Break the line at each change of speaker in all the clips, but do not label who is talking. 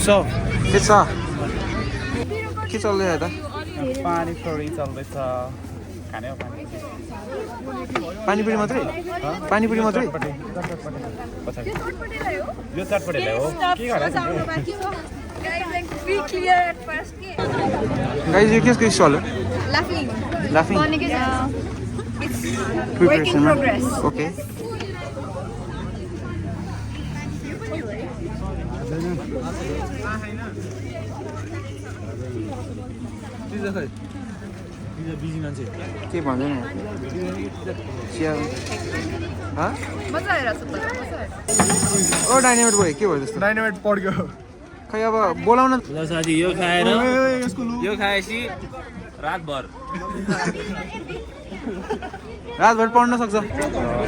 उत्सव
के छ के चल्दैछ त
पानीपुरी चल्दैछ खाने हो
पानीपुरी मात्रै पानीपुरी मात्रै
यो चटपटेलाई हो के
गाइस यो केसको स्टल हो लाफिङ प्रिपरेसन ओके के भन्दैन चिया
मजा आइरहेछ
ओ डाइनामाइट भयो के भयो त्यस्तो
डाइनामाइट पड्क्यो
खै अब बोलाउन
ल साथी यो खाएर यो खाएपछि रातभर
रातभर पढ्न सक्छ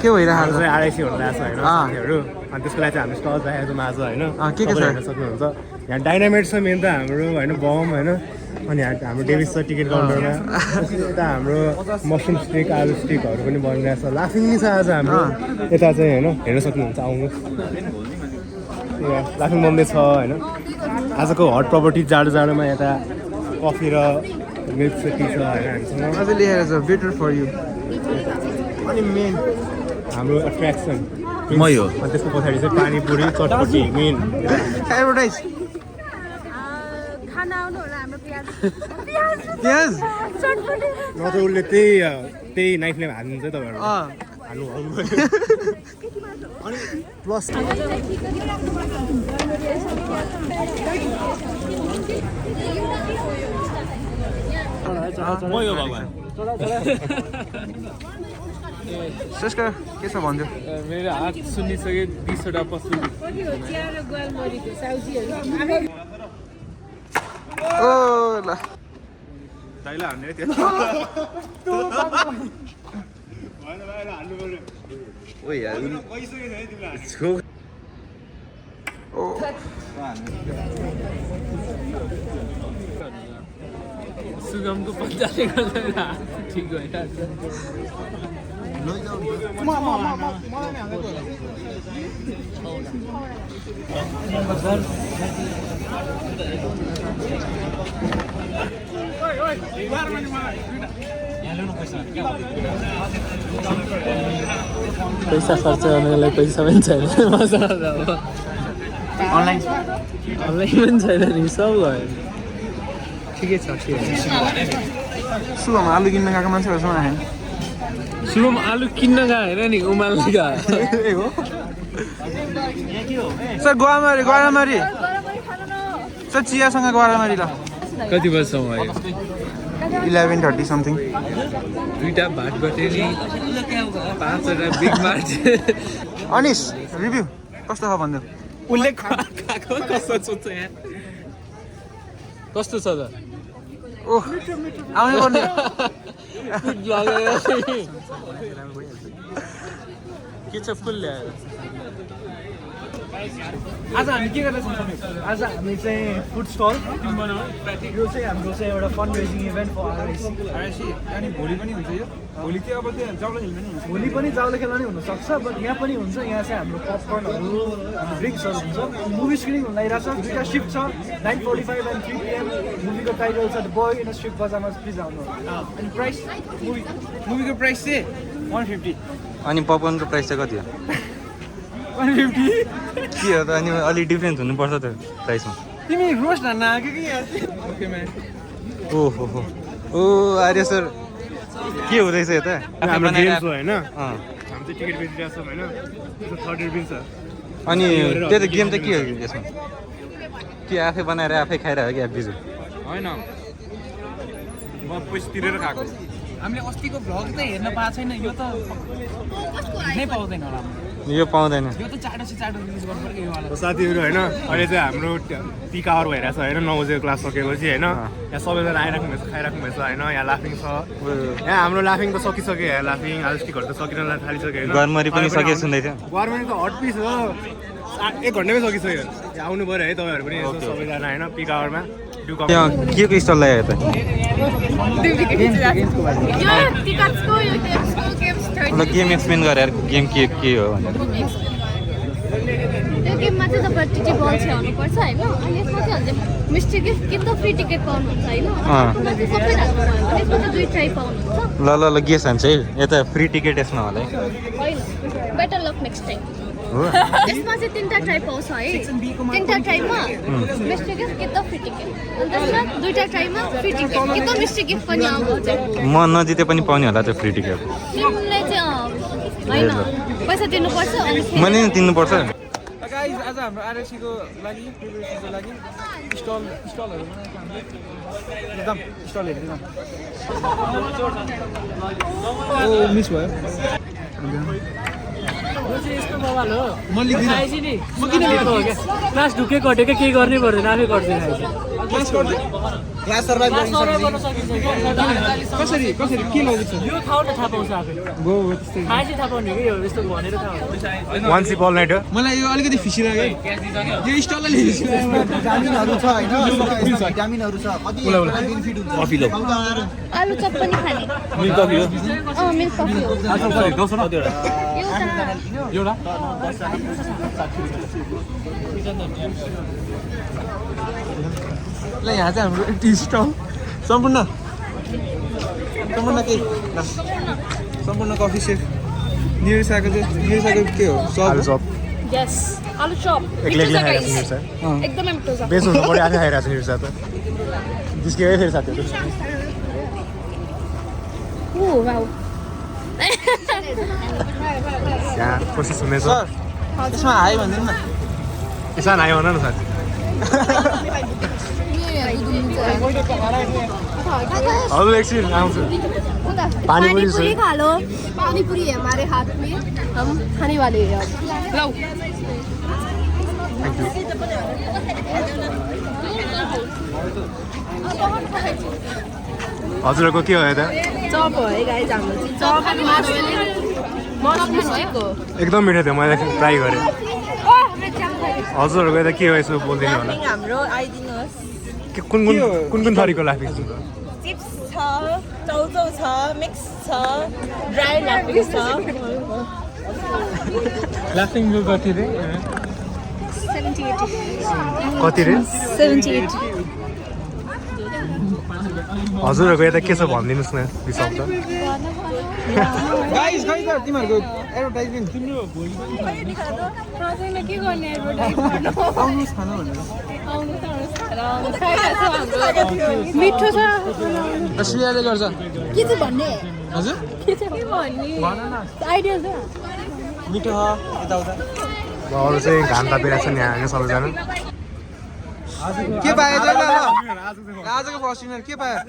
के भइरहेको छ
आरआइसी हुँदैछ होइन साथीहरू अनि त्यसको लागि चाहिँ हामी स्टल राखेको छौँ आज होइन
के छ
हेर्न सक्नुहुन्छ यहाँ डाइनामाइट छ मेन त हाम्रो होइन बम होइन अनि हाम्रो डेभिस छ टिकट काउन्टरमा यता हाम्रो मसरुम स्टिक आलु स्टिकहरू पनि बनिरहेछ लाफिङ छ आज हाम्रो यता चाहिँ होइन हेर्न सक्नुहुन्छ आउनुहोस् लाफिङ बम्बे छ होइन आजको हट प्रपर्टी जाडोमा यता कफी र मिल्क टी छ होइन हामीसँग
अझै लेखेर छ बेटर फर यु
अनि मेन हाम्रो एट्र्याक्सन
मै हो
अनि त्यसको पछाडि चाहिँ पानीपुरी चटपटी मेन
एडभर्टाइज
खाना आउनु होला हाम्रो प्याज
प्याज
नत्र उसले त्यही नाइफले हाल्नुहुन्छ तपाईँहरू हाल्नु अनि प्लस
मै हो भगवान्
सस्कार के छ भन्थ्यो
मेरो हात सुनिसके 20 वटा पशु
ओ ल
दाइला हान्ने त्यो
ओ यार
ओ
सुगमको पत्ताले गर्दा ठिक भइरहेछ पैसा खर्च गर्नलाई पैसा पनि छैन मजा आउँछ अब
अनलाइन
पनि छैन नि सब भयो
ठिकै छ सुबहमा आलु किन्न गएको मान्छेहरूसँग आएन
शुभम आलु किन्न गएर नि उमाल्न गयो
सर गरामारी सर चियासँग गरामारी ल
कति बजीसम्म भयो
11:30 समथिङ
दुईटा भात बटेली 5वटा बिग मार्ट
अनिस रिभ्यू कस्तो छ भन्दै
उसले खाएको कस्तो सोच्छ यहाँ कस्तो छ त
ओह आउने पर्ने
के छ फुल ल्याएर
आज हामी के गर्दैछौँ आज हामी चाहिँ फुड स्टल यो चाहिँ हाम्रो चाहिँ एउटा फन्ड रेजिङ इभेन्ट फर आरआइसी अनि भोलि पनि हुन्छ यो भोलि चाहिँ अब त्यो जाउला खेल पनि हुन्छ भोलि पनि जाउला खेल पनि हुनसक्छ बट यहाँ पनि हुन्छ यहाँ चाहिँ हाम्रो पपकर्नहरू ड्रिङ्क्सहरू हुन्छ मुभी स्क्रिनिङ हुन लागिरहेको छ दुईवटा सिफ्ट छ 9:45 and 3 PM मुभीको टाइटल छ the boy in a street बजारमा प्लिज आउनु अनि प्राइस मुभीको प्राइस चाहिँ 150
अनि पपकर्नको प्राइस चाहिँ कति हो
150
के हो त अनि अलिक डिफ्रेन्स हुनुपर्छ त प्राइसमा
तिमी रोस्ट हान्न आएको कि यहाँ ओके म्याम
ओहो हो ओ आर्य सर के हुँदैछ यता
हाम्रो गेम्स हो होइन
अँ
हामी चाहिँ टिकट बेचिरहेको छौँ होइन त्यसको 30 रुपियाँ छ
अनि त्यो त गेम त के हो यसमा के आफै बनाएर आफै खाइरहेको कि बिजु
होइन म पैसा तिरेर खाएको हामीले अस्तिको भ्लग त हेर्न पाएको छैन यो त हेर्नै पाउँदैन होला
यो पाउँदैन
यो त चाँडो रिलिज गर्नु पर्यो योवाला
साथीहरू होइन अहिले चाहिँ हाम्रो पिक आवर भइरहेछ होइन 9 बजेको क्लास सकेपछि होइन यहाँ सबैजना आइराख्नु भएछ खाइराख्नु भएछ होइन यहाँ लाफिङ छ यहाँ हाम्रो लाफिङ त सकिसक्यो यहाँ लाफिङ आलुस्टिकहरू त सकिन थालिसक्यो होइन
गरमरी पनि सके सुन्दै थियो
गरमरी त हट पिस हो 1 घन्टामै सकिसक्यो यहाँ आउनु पऱ्यो है तपाईँहरू पनि यसो सबैजना होइन पिक आवरमा
त्यहाँ के को स्टल लाग्यो त गेम एक्सप्लेन गरेर गेम के हो भनेर
यो गेममा चाहिँ तपाईँ टिटी बल छ्याउनुपर्छ होइन अनि यसमा चाहिँ हजुर मिस्टर गिफ्ट कि त फ्री टिकट पाउनुहुन्छ होइन अर्कोमा चाहिँ सबै राख्नु भयो भने यसमा चाहिँ 2 ट्राई पाउनुहुन्छ
ल गेस हान्छ है यता फ्री टिकट यसमा होला है
होइन बेटर लक नेक्स्ट टाइम
हो
यसमा चाहिँ 3टा ट्राई पाउँछ है 3टा ट्राईमा मिस्टर गिफ्ट कि त फ्री टिकट अनि त्यसमा 2टा ट्राईमा फ्री टिकट कि त मिस्टर गिफ्ट पनि आउँछ
म नजिते पनि पाउने होला त्यो फ्री टिकट
तिमीले चाहिँ होइन पैसा तिर्नुपर्छ अनि
मैले नि तिर्नुपर्छ
गाइज आज हाम्रो आरएसीको लागि प्रिपरेसनको लागि स्टलहरू बनाएको हामीले एकदम स्टल हेर्दै जाउँ ओ मिस भयो
यस्तो मोबाइल हो
म लिँदिनँ
खाएपछि नि म किन लिएको हो क्या क्लास ढुक्कै कटेको केही गर्नै पर्दैन आफै गर्दै खाएपछि
क्लास गर्दै क्लास सर्भाइभ
गर्न सकिन्छ क्या
कसरी के लाग्छ
यो खाउन थाहा पाउँछ आफै
गो त्यस्तै
खाएपछि थाहा पाउने कि यो यस्तो भनेर थाहा हुन्छ
वान सिप अल नाइट हो
मलाई यो अलिकति फिसी लाग्यो यो स्टलले फिसी लाग्यो
भिटामिनहरू छ होइन भिटामिनहरू छ कति बेनिफिट हुन्छ
कफी लो
आलु चप पनि खाने
मिल्क कफी हो
मिल्क कफी हो
एउटा ल यहाँ चाहिँ हाम्रो टी स्टल सम्पूर्ण के सम्पूर्ण कफी सेफ निरसाको के हो
आलु चप
यस आलु चप
एक्लै एक्लै खाइरहेको छ निर्सा
एकदमै मिठो छ
बेस हुनु पऱ्यो आफै खाइरहेको छ निर्सा त जिस्कियो फेरि साथीहरू
ओ वाउ
यहाँ कोसिस हुनेछ
त्यसमा हाई भनिदिनु न
किसान आयो भन न साथी हजुर एकछिन आउँछु पानीपुरी
पानीपुरी खा लो पानीपुरी है हमारे हाथ में हम खाने वाले हैं अब लो
हजुरहरूको के हो यता
चप हो है गाइस हाम्रो चाहिँ चप अनि मसरुम
एकदम मिठो थियो मैले ट्राई गरेँ हजुरहरूको यता के हो यसो बोलिदिनु होला
हाम्रो आइदिनुहोस्
कुन थरीको लाफिङ
चिप्स छ चौचौ छ मिक्स छ ड्राई लाफिङ छ
लाफिङ लु कति रे
78
कति रे
78
हजुरहरूको यता के छ भनिदिनुहोस् न दुई शब्द
गाइस खै त तिमीहरूको एडभर्टाइजमेन्ट
के गर्ने
आउनुहोस् खानु भनेर
मिठो छ
श्रेयाले गर्छ
के चाहिँ भन्ने
हजुर
के चाहिँ भन्ने आइडिया छ
मिठो छ यताउता
अरू चाहिँ घाम तापिरहेको छ नि यहाँ सबैजना
के पायो त ल आजको फर्स्ट विनर के पायो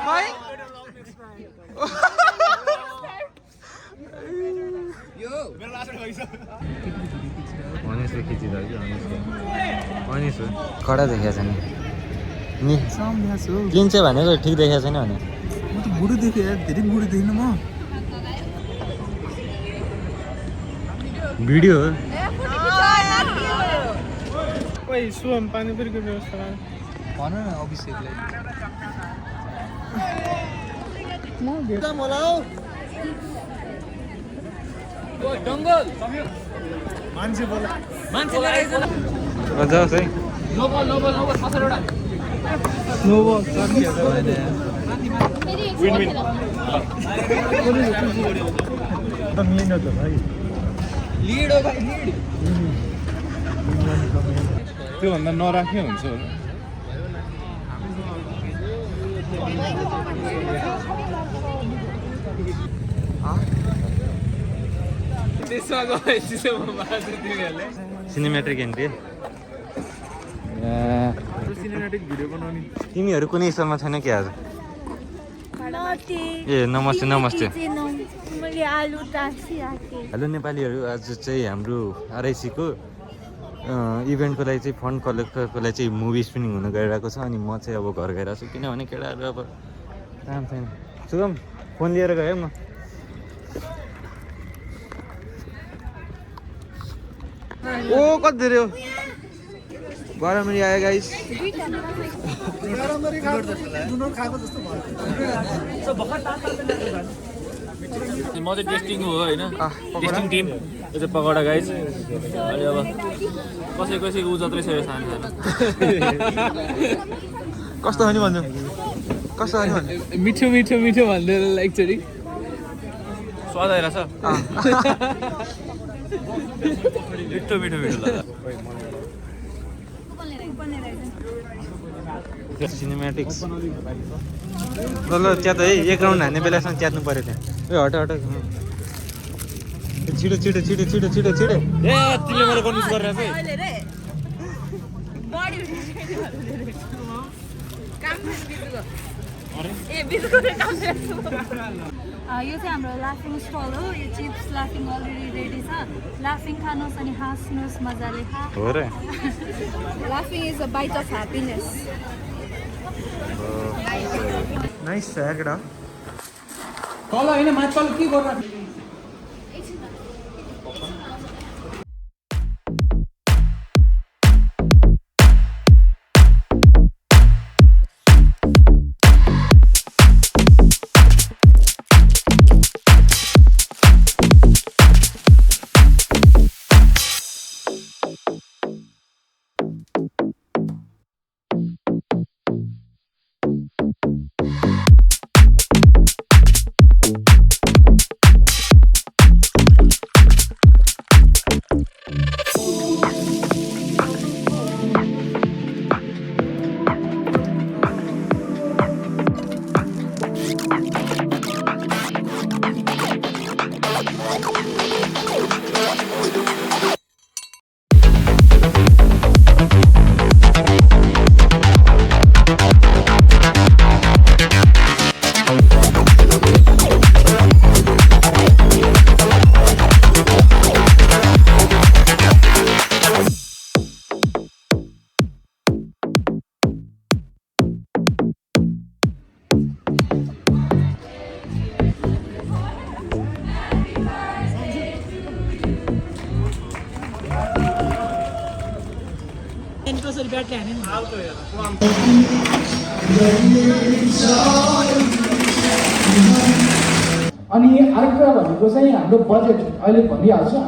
खै
कडा देखेको छ नि क्लिन चाहिँ भनेको ठिक देखेको छैन भने
म त बुढो देखेँ यार धेरै बुढो देख्न म
भिडियो हो
ओइ सुम पानीपुरीको व्यवस्था भन न अभिषेकलाई
जाओस् है
त्योभन्दा नराख्ने हुन्छ
सिनेमेट्रिक एन्ट्री
सिनेमेटिक भिडियो बनाउने
तिमीहरू कुनै स्टलमा छैन कि आज ए नमस्ते नमस्ते
मैले आलु टाँसी राखेँ
हेलो नेपालीहरू आज चाहिँ हाम्रो आरआइसीको इभेन्टको लागि चाहिँ फन्ड कलेक्टरको लागि चाहिँ मुभी स्क्रिनिङ हुन गइरहेको छ अनि म चाहिँ अब घर गइरहेको छु किनभने केटाहरू अब काम छैन सुगम फोन लिएर गयो म
ओ कति धेरै हो गरमरी आयो गाइस
म चाहिँ टेस्टिङ हो होइन टेस्टिङ टिम यो चाहिँ पकौडा गाइज अहिले अब कसैको उ जत्रै छ यो सानो सानो
कस्तो हो नि भन्नु कस्तो हो नि भन्नु
मिठो मिठो मिठो भन्दै एकचोटि
स्वाद आइरहेछ मिठो मिठो मिठो लाग्छ
सिनेमेटिक्स ल त्यहाँ त है एक राउन्ड हान्ने बेलासम्म च्यात्नु पऱ्यो त्यहाँ हट हट छिटो छिटो छिटो छिटो छिटो छिटो
ए तिमीले मेरो कन्फ्युज गरेर चाहिँ
यो चाहिँ हाम्रो लाफिङ स्टल हो यो चिप्स लाफिङ अलरेडी रेडी छ लाफिङ खानुहोस् अनि हाँस्नुहोस् मजाले
हो र
लाफिङ is a bite of happiness
nice छ यार केटा
तल होइन माथि तल के गर्नु अनि अर्को कुरा भनेको चाहिँ हाम्रो बजेट अहिले भनिहाल्छु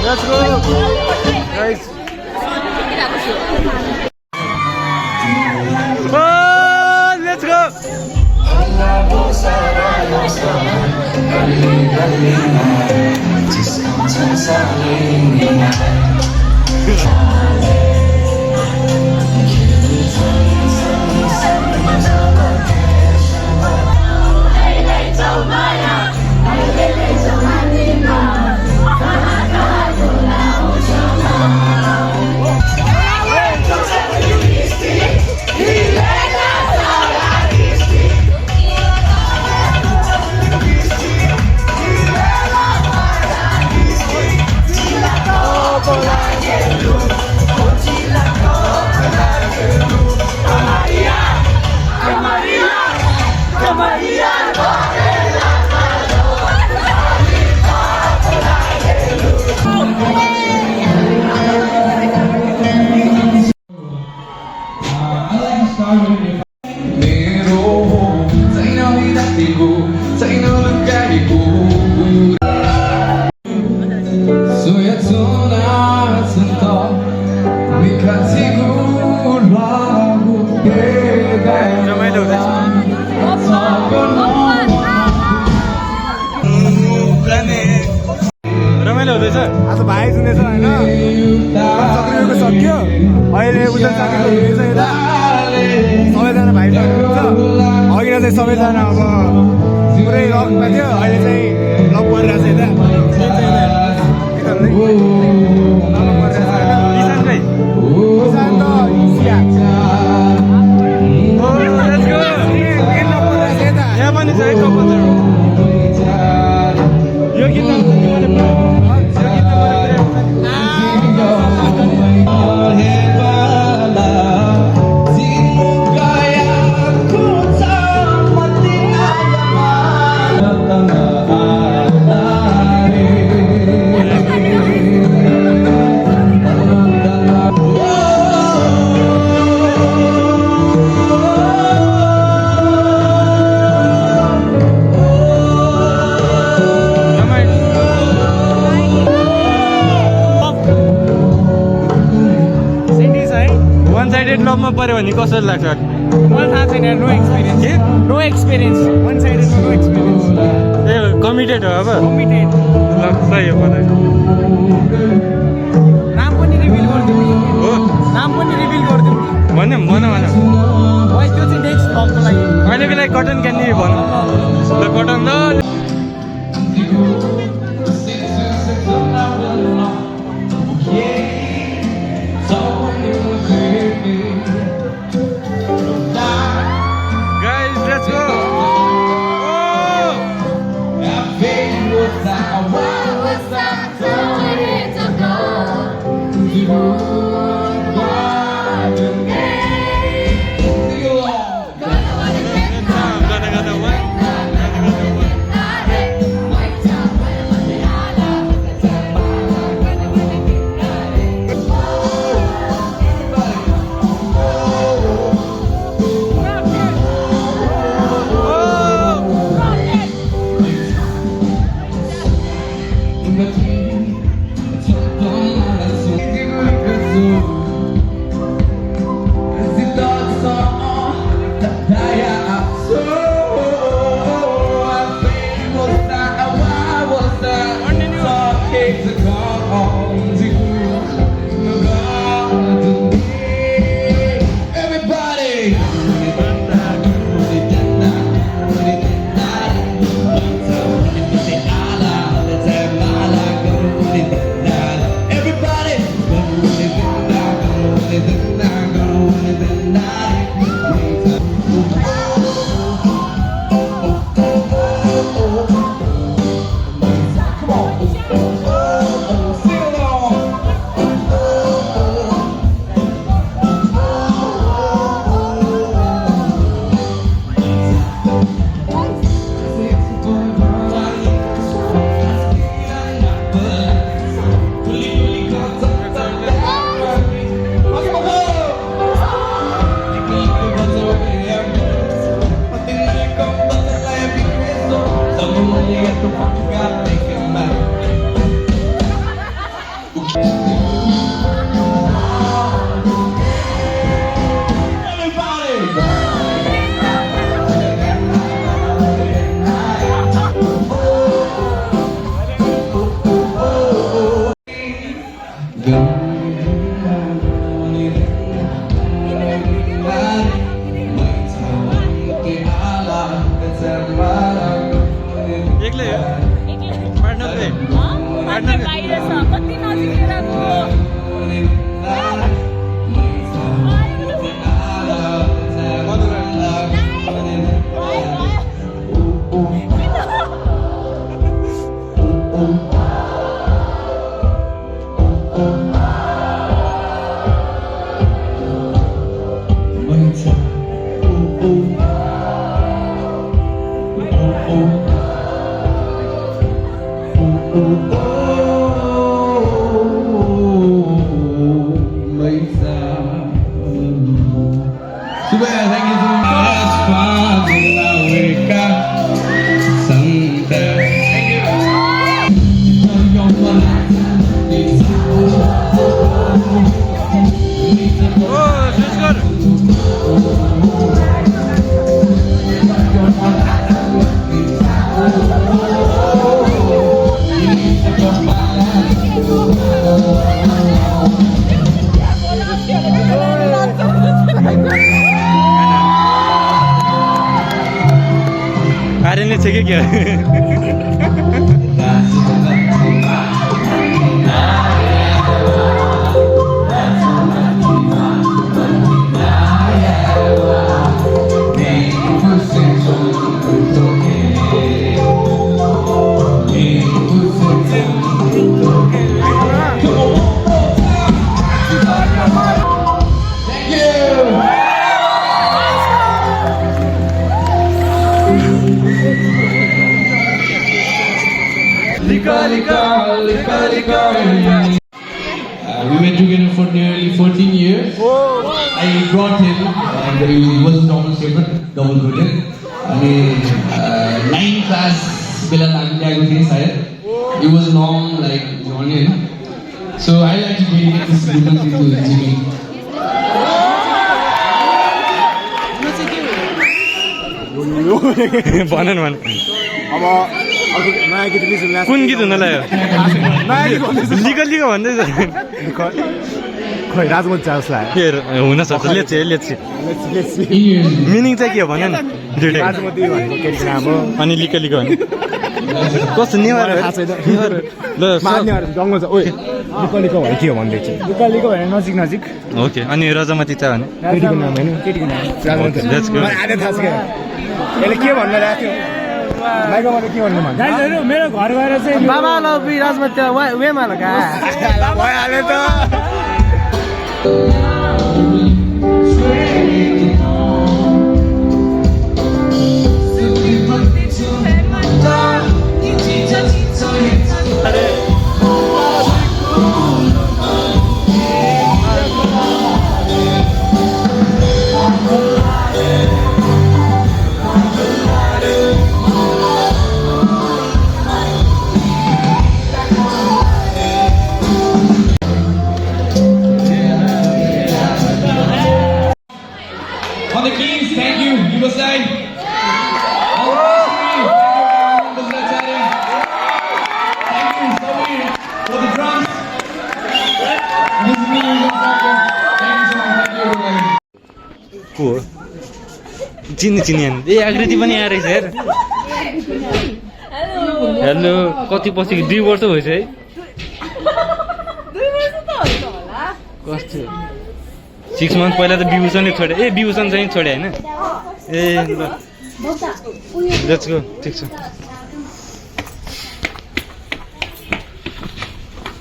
Let's go! Guys! Oh, let's go! रमाइलो हुँदैछ
आज भाइ सुनेछ होइन सत्रिको सक्यो अहिले उता चाकरी हुँदैछ यता सबैजना भाइ सक्नुहुन्छ अघि चाहिँ सबैजना अब पुरै लकमा थियो अहिले चाहिँ लक परिरहेको छ यता
यहाँ पनि छ एक यो गीत लभमा पऱ्यो भने कसरी लाग्छ?
मलाई थाहा छैन, no experience. No experience, one sided, no experience.
A committed हो अब?
कमिटेड।
ल सही हो मलाई।
नाम पनि रिभिल गरिदिउँ।
हो
नाम पनि रिभिल गरिदिउँ।
भन्यो भन भन।
भाइ त्यो चाहिँ नेक्स्ट भ्लगको लागि।
अहिले बेला कटन क्यान्डी भनौँ। ल कटन ल
एक्लै हो पार्टनरले
पार्टनर बाहिर छ कति नजिक
आर्यनले छ कि क्या
We were together for nearly 14 years. I brought him, and he was normal shepherd, double coated. I mean, 9th class bela lagyago thiye sayad. He was long like Johnny. So I like to dedicate this movement to Jimmy.
भनन भन
अब अर्को नयाँ गीत release हुन
कुन गीत हुन लाग्यो लिगो लिगो भन्दैछ
खै राजमोहन चार्ल्स लाग्यो
के हुन सक्छ लेट्स मिनिङ चाहिँ के हो भन न दुइटै
राजमती भनेको केटीको नाम हो
अनि लिको लिको भने कस्तो नेवार
थाहा छैन
ल
मान्नेहरू जङ्गल छ ओइ लिको लिको भने के हो भन्दै चाहिँ
लुका लिको भने नजिक नजिक
ओके अनि रजमती चाहिँ भने
केटीको नाम होइन केटीको नाम राजमती
Let's go.
मलाई आधै थाहा छ क्या यसले के भन्न ल्याएको थियो माइकबाट के भन्नु भन्छ
गाइजहरू मेरो घर गएर चाहिँ
बाबा लभी राजमती वेमा लगा
भइहाल्यो त
On the keys, thank you, Yugoslavia. All the rest of you, thank you, Samir, for the drums. This is me, Yugoslavia. Thank you so much, thank you, everybody.
को हो चिन्ने चिनियन ए आकृति पनि आएर रहेछ हेर हेलो कति पछि 2 वर्ष भएछ है
2 वर्ष त हुन्छ होला
कस्तो 6 मन्थ पहिला त बिभूषणले छोडे ए बिभूषण चाहिँ छोडे होइन ए ल लेट्स गो ठिक छ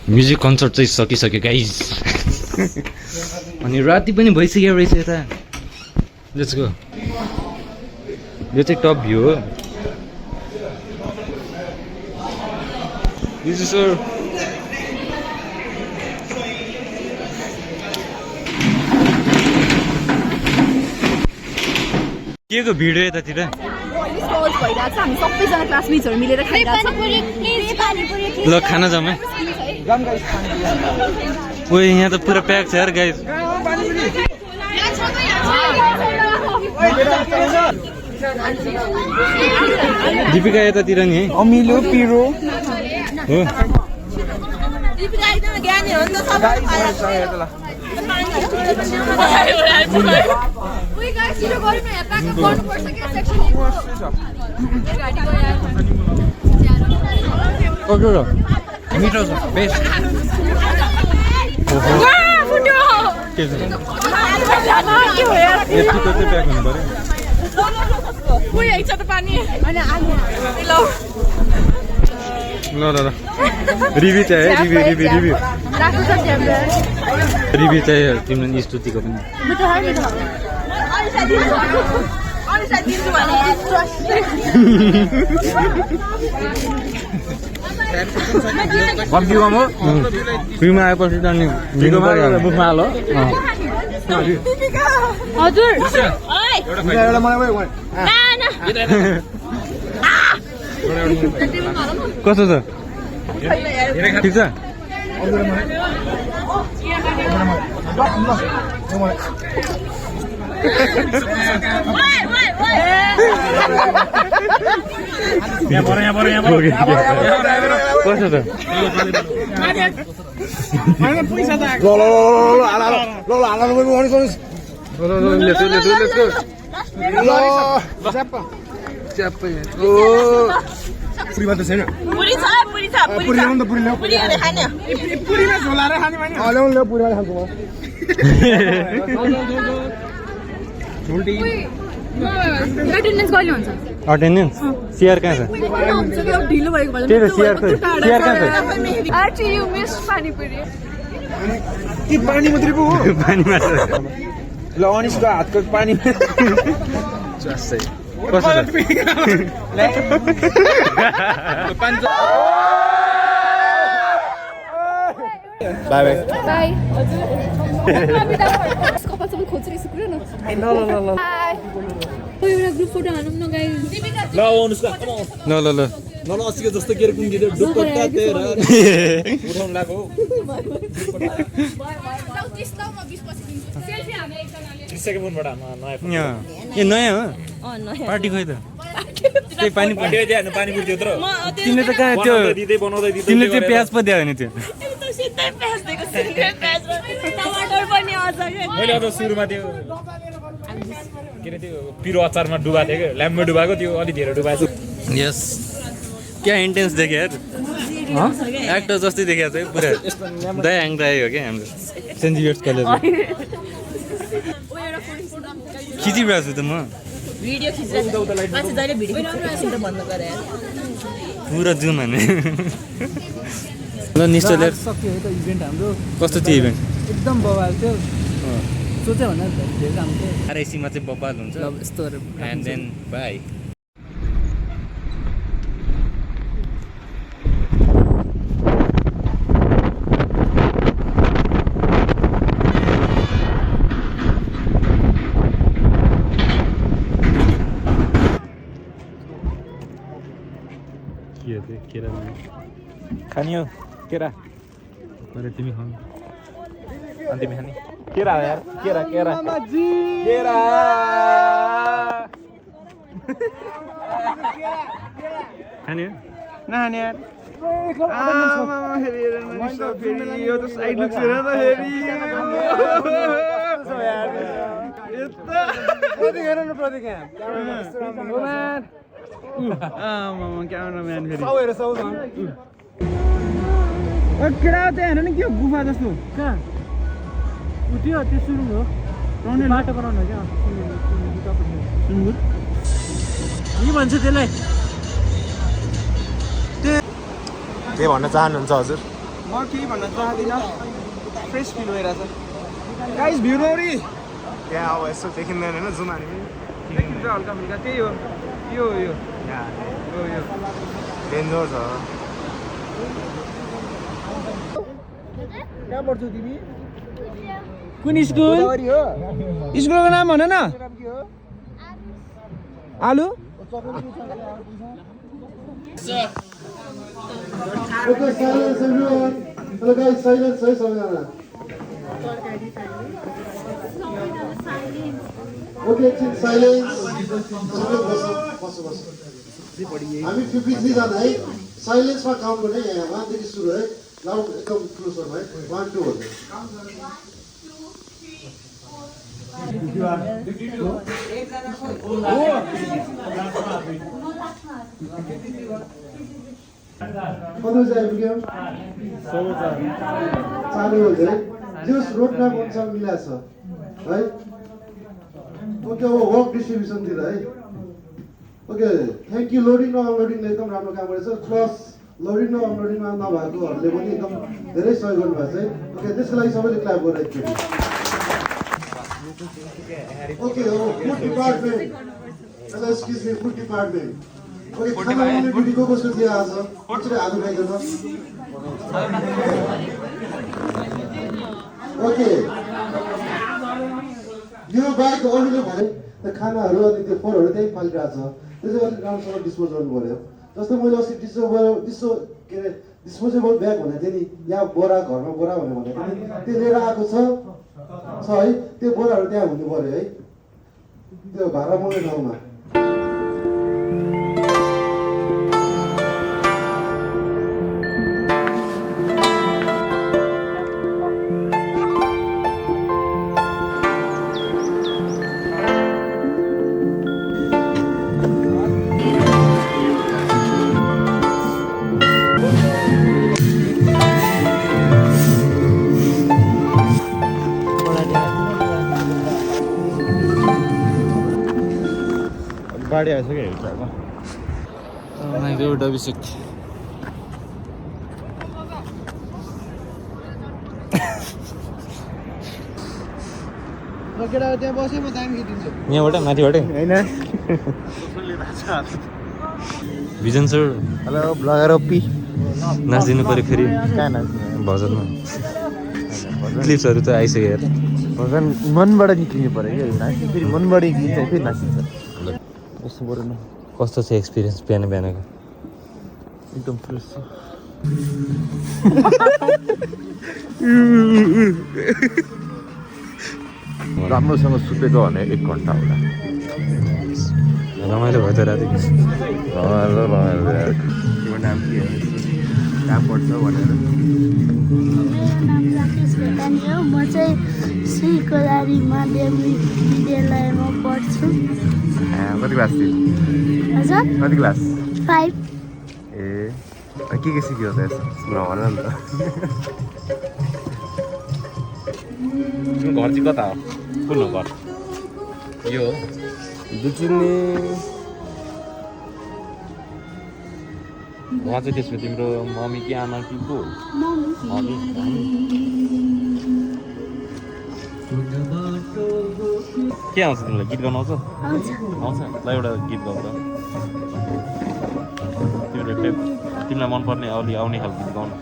म्युजिक कन्सर्ट चाहिँ सकिसक्यो गाइज अनि राति पनि भइसक्यो रहेछ यता लेट्स गो यो चाहिँ टप भ्यू हो दिस इज सर के को भिड हो यतातिर
स्टल्स भइरहेको छ हामी सबैजना क्लासमेट्सहरू मिलेर खाइरहेको
ल खाना जाऊँ है ओ यहाँ त पुरा प्याक छ यार गाइस दीपिका यतातिर नि है
अमिलो पिरो
हो
दिपिका एकदम ज्ञानी हो नि त सबै
उही गाइस छिटो गरौँ न यहाँ प्याकअप गर्नुपर्छ क्या सेक्सन गाडी गयो यार
कस्तो छ
मिठो छ बेस्ट
फुट्यो
के छ
के हो यार
यतिको चाहिँ प्याक हुनु पर्यो
उही आइछ त पानी हैन आलु ल
ल रिभ्यू चाहिँ है रिभ्यू
राख्नु छ क्यामेरा
रिभ्यू चाहिँ तिम्रो स्तुतिको पनि कम्ती कम हो फ्रीमा आएपछि त अनि मुखमा हाल
हजुर
एउटा मलाई
कस्तो छ ठिक छ कस्तो छ
पुरी मात्र छैन
पुरी छ पुरी छ
पुरी ल्याउनु त पुरी ल्याऊ
पुरी गरे खाने
पुरीमा झोलाएर खाने भने ल्याउनु ल्याऊ पुरी खान्छु
एटेन्डेन्स कहिले हुन्छ
अटेन्डेन्स सिआर कहाँ छ
ढिलो भएको भएर
त्यही त सिआर कहाँ छ
actually you missed पानीपुरी
कि पानी मात्रै पो हो
पानी मात्र
ल अनिसको हातको पानी
कस्तो छ बाई बाई
बाई कपाल सबै खोज्दैछु कुरो न ल एउटा ग्रुप फोटो हानौँ न गाइस
ल ल ल
अस्तिको जस्तो के कुन गीत डुक्का तेरा उठाउन लाग्यो
ए नयाँ हो पार्टी खोइ त त्यही पानी तिमीले त कहाँ त्यो तिमीले त्यो प्याज पो दियो भने त्यो
टमाटर पनि अझ
मैले अब सुरुमा त्यो के अरे त्यो पिरो अचारमा डुबाएको थियो क्या ल्याम्बो डुबाएको त्यो अलि धेरै डुबाएको
यस क्या इन्टेन्स देख्यो यार एक्टर जस्तै देखेको छ पुरा दया आयो हो क्या हाम्रो सेन्ट जेभियर्स कलेज खिचिरहेको छु त म
भिडियो खिचिरहेको मान्छे जहिले भिडियो खिच्नु त भन्नु गरे
पुरा जुम हाने ल निश्चय
सक्यो है त इभेन्ट हाम्रो
कस्तो थियो इभेन्ट
एकदम बवाल थियो सोच्यो भने धेरै राम्रो थियो
आरआइसीमा चाहिँ बबाल हुन्छ
यस्तो
एन्ड देन बाई केरा खाने हो केरा परे तिमी खाऊ अनि तिमी खाने केरा यार केरा केरा केरा खाने हो नखाने यार
यो त साइड लुक्स हेर न फेरि क्यामेराम्यान फेरि केटा त्यहाँ हेर न के गुफा जस्तो कहाँ उठ्यो त्यो सुरुङ हो बाटो बनाउनु क्या सुँगुर के भन्छ त्यसलाई
के भन्न चाहनुहुन्छ हजुर
म केही भन्न चाहदिनँ फ्रेस फिल भइरहेछ गाइस भ्यू नौरी
त्यहाँ अब यसो देखिँदैन होइन जुम हाने पनि
देखिन्छ हल्का फुल्का त्यही हो यो यो यो
डेन्जर छ
कहाँ पढ्छौ तिमी कुन स्कुल स्कुलको नाम भन न आलु
Okay, silence everyone. Hello guys, silence, है सबैजना. Okay, silence. हामी 53 जना है. साइलेन्समा काउन्ट गर्ने यहाँ 1 देखि सुरु है. लाउड एकदम क्लोजर है 1 2 हो कति बजे आइपुग्यो 4 बजे जस रोड म्याप अनुसार मिलाएको छ है ओके अब वर्क डिस्ट्रिब्युसनतिर है ओके थ्याङ्क यू लोडिङ र अनलोडिङले एकदम राम्रो काम गरेछ प्लस लोडिङ र अनलोडिङमा नभएकोहरूले पनि एकदम धेरै सहयोग गर्नुभएको छ है ओके त्यसको लागि सबैले क्ल्याप गरेर एकचोटि ओके अब food department excuse me food department okay खाना बनाउने ड्युटी कसको थियो आज कसरी हात उठाइदिनु ओके यो बाहेक अरूले भने त्यो खानाहरू अनि त्यो फोहोरहरू त्यही फालिरहेको छ त्यो चाहिँ अलिक राम्रोसँग डिस्पोज गर्नु पऱ्यो जस्तो मैले अस्ति डिस्पोजेबल ब्याग भनेको थिएँ नि यहाँ बोरा घरमा बोरा भनेको थिएँ नि त्यो लिएर आएको छ है त्यो बोराहरू त्यहाँ हुनु पऱ्यो है त्यो भाडा पाउने ठाउँमा
गाडी आइसक्यो हेर्छ
एउटा अभिषेक
त्यहाँ बसेँ म दामी खिचिदिन्छु
यहाँबाट माथिबाटै
होइन
भिजन सर
हेलो ब्लगर ओपी
नाचिदिनु पऱ्यो फेरि
कहाँ नाच्नु
भजनमा क्लिप्सहरू त आइसक्यो यार
भजन मनबाट निक्लिनु पऱ्यो कि नाच्नु फेरि मनबाट गीत चाहिँ फेरि नाचिन्छ यस्तो बरु न
कस्तो छ एक्सपिरियन्स बिहान बिहानको
एकदम फ्रेस छ राम्रोसँग सुतेको भने 1 घन्टा होला
रमाइलो भयो त राति
रमाइलो यार तिम्रो नाम के हो कहाँ पढ्छ भनेर
मेरो नाम राकेश भेटानी हो म चाहिँ श्री कोलारी माध्यमिक विद्यालयमा पढ्छु
कति क्लास थियो
हजुर
कति क्लास
5
ए के सिक्यो त यसो भन न त
तिम्रो घर चाहिँ कता हो कुन हो घर यो हो
दुचिन्ने
उहाँ चाहिँ त्यसमा तिम्रो मम्मी कि आमा कि को
मम्मी
के आउँछ तिमीलाई गीत गाउनु आउँछ
आउँछ
आउँछ ल एउटा गीत गाउँ त तिमीलाई मनपर्ने अलि आउने खालको गीत गाउनु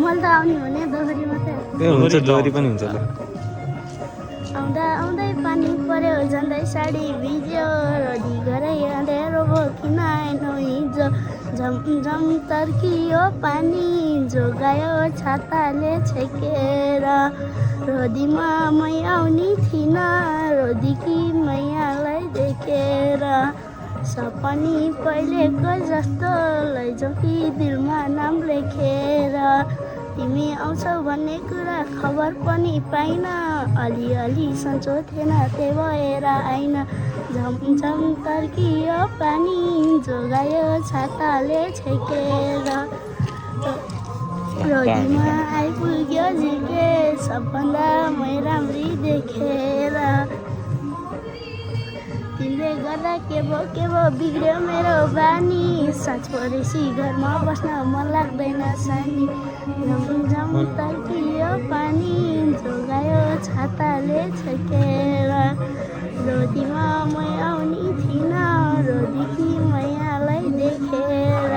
मलाई त आउने भने दोहोरी मात्रै
ए हुन्छ डोरी पनि हुन्छ ल
आउँदा आउँदै पानी पर्यो झन्डै साडी भिज्यो रडी गरे अँध्यारो भयो किन आएनौ हिजो झमझम तर्कियो पानी जोगायो छाताले छेकेर रोदीमा मै आउने थिइनँ रोदीकी मैयालाई देखेर सपनी पहिलेको जस्तो लैजाऊ कि दिलमा नाम लेखेर तिमी आउँछौ भन्ने कुरा खबर पनि पाइन अलिअलि सन्चो थिएन त्यही भएर आइन झमझम तर्कियो पानी जोगायो छाताले छेकेर रोदीमा आइपुग्यो झिके सबभन्दा मै राम्री देखेर तिमीले गर्दा के भो बिग्रियो मेरो बानी साँझ परेपछि घरमा बस्न मन लाग्दैन सानी झमझम तर्कियो पानी जोगायो छाताले छेकेर रोदीमा मै आउने थिइनँ रोदीकी मैयालाई देखेर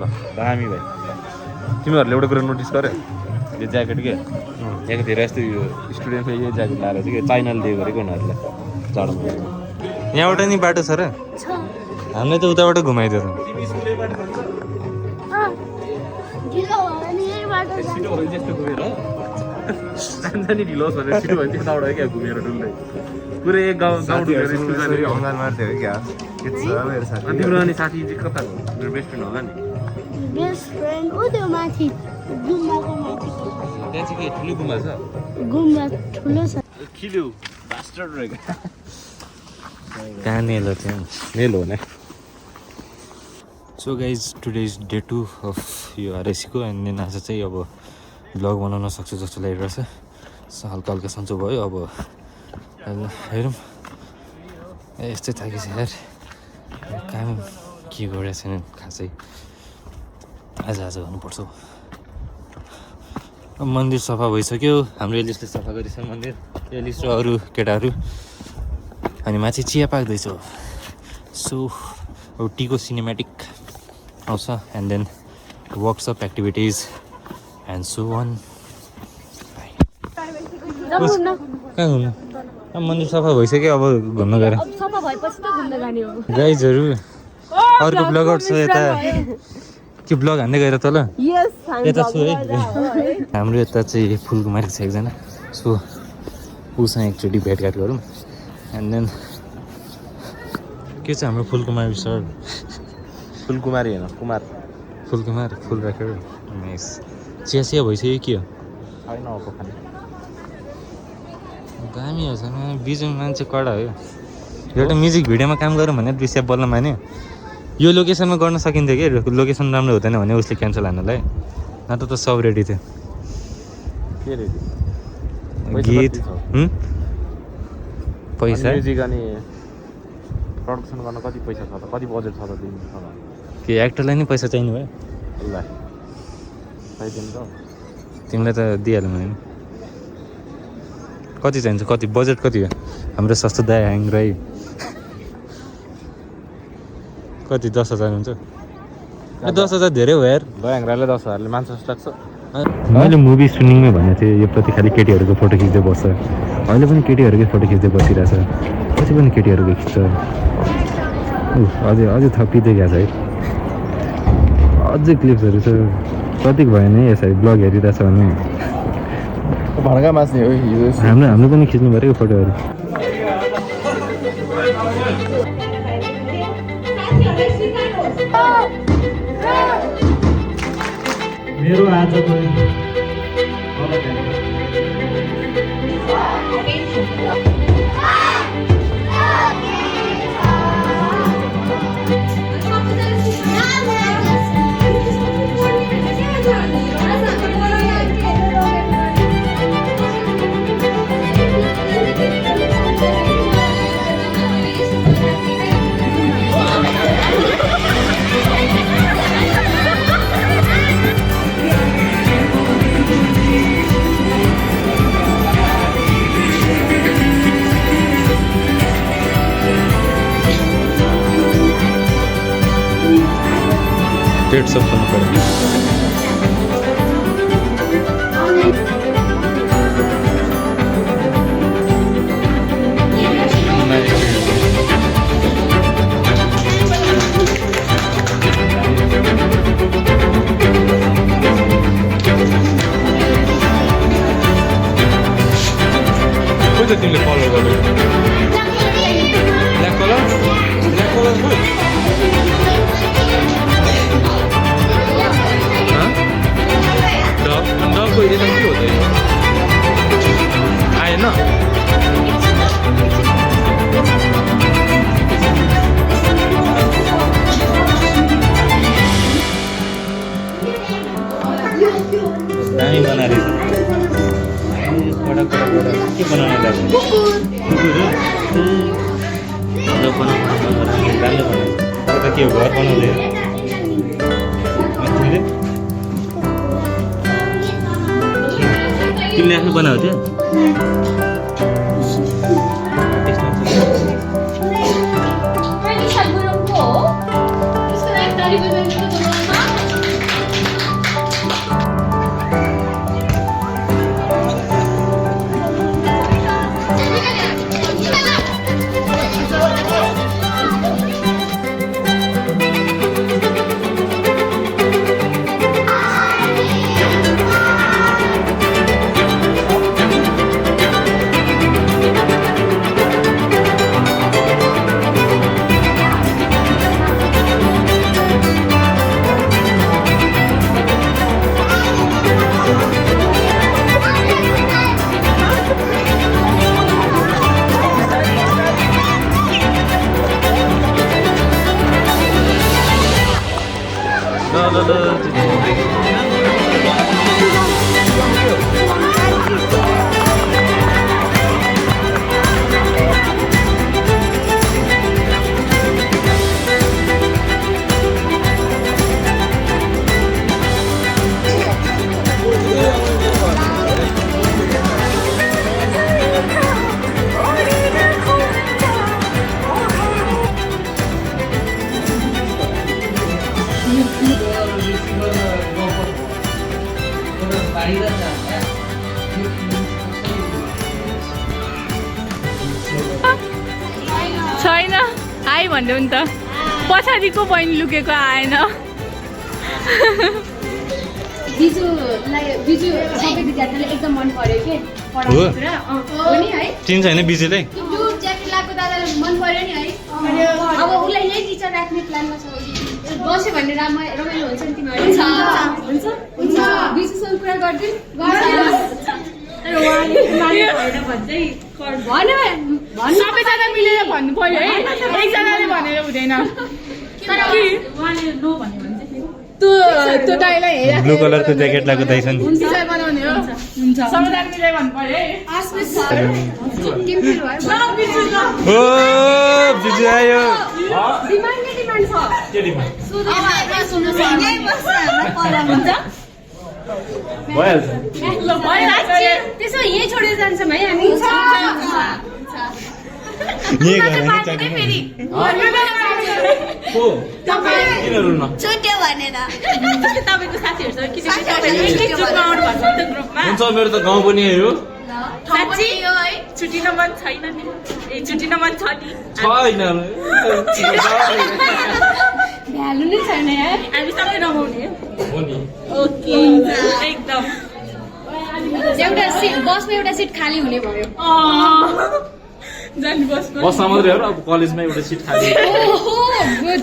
ल दामी भाइ तिमीहरूले एउटा कुरा नोटिस गर्यो यो ज्याकेट के यहाँको धेरै जस्तो यो स्टुडेन्टले यो ज्याकेट लाएर चाहिँ के चाइनाले दियो गरेको उनीहरूलाई जाडोमा
यहाँबाट नि बाटो छ र हामीलाई त उताबाट घुमाइदियो त
छिटो भयो त्यस्तो घुमेर जान्छ नि ढिलो होस् भनेर छिटो भयो त्यताबाट क्या घुमेर डुल्दै पुरै एक गाउँ डुलेर स्कुल जाने
हङ्गान मार्थ्यो क्या के छ मेरो साथी
तिम्रो अनि साथी चाहिँ कता हो मेरो बेस्ट फ्रेन्ड होला नि
बेस्ट फ्रेन्ड ऊ त्यो माथि गुम्बाको माथि
त्यहाँ चाहिँ के ठुलो गुम्बा छ
गुम्बा ठुलो छ
खिल्यो बास्टर्ड रहेको कहाँ नेलो चाहिँ नेलो हो नि
so guys today is day 2 of यो आरएसीको एन्ड देन आज चाहिँ अब भ्लग बनाउन सक्छु जस्तो लागिरहेछ सो हल्का हल्का सन्चो भयो अब हेरौँ यस्तै थाकेछ यार काम के गरेको छैन खासै आज गर्नुपर्छ मन्दिर सफा भइसक्यो हाम्रो एलिसले सफा गरिछ मन्दिर एलिस र अरू केटाहरू अनि माथि चिया पाक्दैछ सो अब टीको सिनेमेटिक आउँछ and then workshop activities and so on कहाँ घुम्नु अब मन्दिर सफा भइसक्यो अब घुम्न गएर
सफा भएपछि त घुम्न जाने हो
गाइजहरू अर्को ब्लगर छ यता के ब्लग हान्दै गएर तल यता छु है हाम्रो यता चाहिँ फुलकुमारी छ एकजना सो उसँग एकचोटि भेटघाट गरौँ एन्ड देन के छ हाम्रो फुलकुमारी सर
फुलकुमारी होइन कुमार
फुलकुमार फुल राखेर नाइस चिया भइसक्यो के हो
छैन अब खाने
दामी हो छैन बिजुङ मान्छे कडा हो एउटा म्युजिक भिडियोमा काम गरौँ भने दृश्य बल्ल मान्यो यो लोकेसनमा गर्न सकिन्थ्यो कि लोकेसन राम्रो हुँदैन भने उसले क्यान्सल हान्नुलाई नत्र त सब रेडी थियो
के रेडी
गीत पैसा
म्युजिक अनि प्रडक्सन गर्न कति पैसा छ त कति बजेट छ त दिनुसँग
के एक्टरलाई नै पैसा चाहिने भयो
ल चाहिदिनु त
तिमीलाई त दिइहाल्नु भने कति चाहिन्छ कति बजेट कति हो हाम्रो सस्तो दाइ ह्याङ राई कति 10,000 हुन्छ 10,000 धेरै हो यार
दयाङ्ग्राले 10,000ले मान्छ जस्तो लाग्छ
मैले मुभी सुनिङमै भनेको थिएँ यो प्रति खालि केटीहरूको फोटो खिच्दै बस्छ अहिले पनि केटीहरूकै फोटो खिच्दै बसिरहेछ पछि पनि केटीहरूको खिच्छ अझै थपिँदै गएको छ है अझै क्लिप्सहरू छ प्रतीक भयो नि यसरी ब्लग हेरिरहेछ भने
भड्का मास्ने हो
हाम्रो पनि खिच्नु पऱ्यो फोटोहरू
मेरो आजको
डेट सब करना पड़ेगा कुछ दिन ले फॉलो कर ब्लैक कलर कुछ डबको एरिया के होता है आएन दामी बना रही के बनाने लगे के हो घर बनाउँदै तिमीले आफै बनाऊ थियो
छैन हाई भन्नु नि त पछाडिको बहिनी लुकेको आएन
बिजु सबै विद्यार्थीले एकदम मन पर्यो के
हो?
हो नि है
चिन्छ होइन बिजुलाई
ब्लू ज्याकेट लगाएको दादालाई मन पर्यो नि है अब उसलाई यही टिचर राख्ने प्लानमा छ बस्यो भने रमाइलो हुन्छ नि तिमीहरू हुन्छ बिजुसँग कुरा
सबैजना मिलेर भन्नु पर्यो है एकजनाले भनेर हुँदैन त्यो दाइलाई हेरेर
ब्लू कलरको ज्याकेट लगाएको दाइ छ नि
टिचर बनाउने हो सबैजना मिलेर भन्नु पर्यो है
ओ बिजु आयो
त्यसो यही छोडेर जान्छौँ है हामी
छुट्यो भनेर तपाईँको साथीहरूसँग
हुन्छ मेरो त गाउँ पनि हो
साँच्ची छुट्टिन मन छैन नि ए छुट्टिन मन छ नि
छैन
भ्यालु नै छैन यार
हामी सबै रमाउने
हो नि
ओके एकदम
एउटा सिट बसमा एउटा सिट खाली हुने भयो
जानु बसको
बसमा मात्रै हो अब कलेजमा एउटा सिट खाली
गुड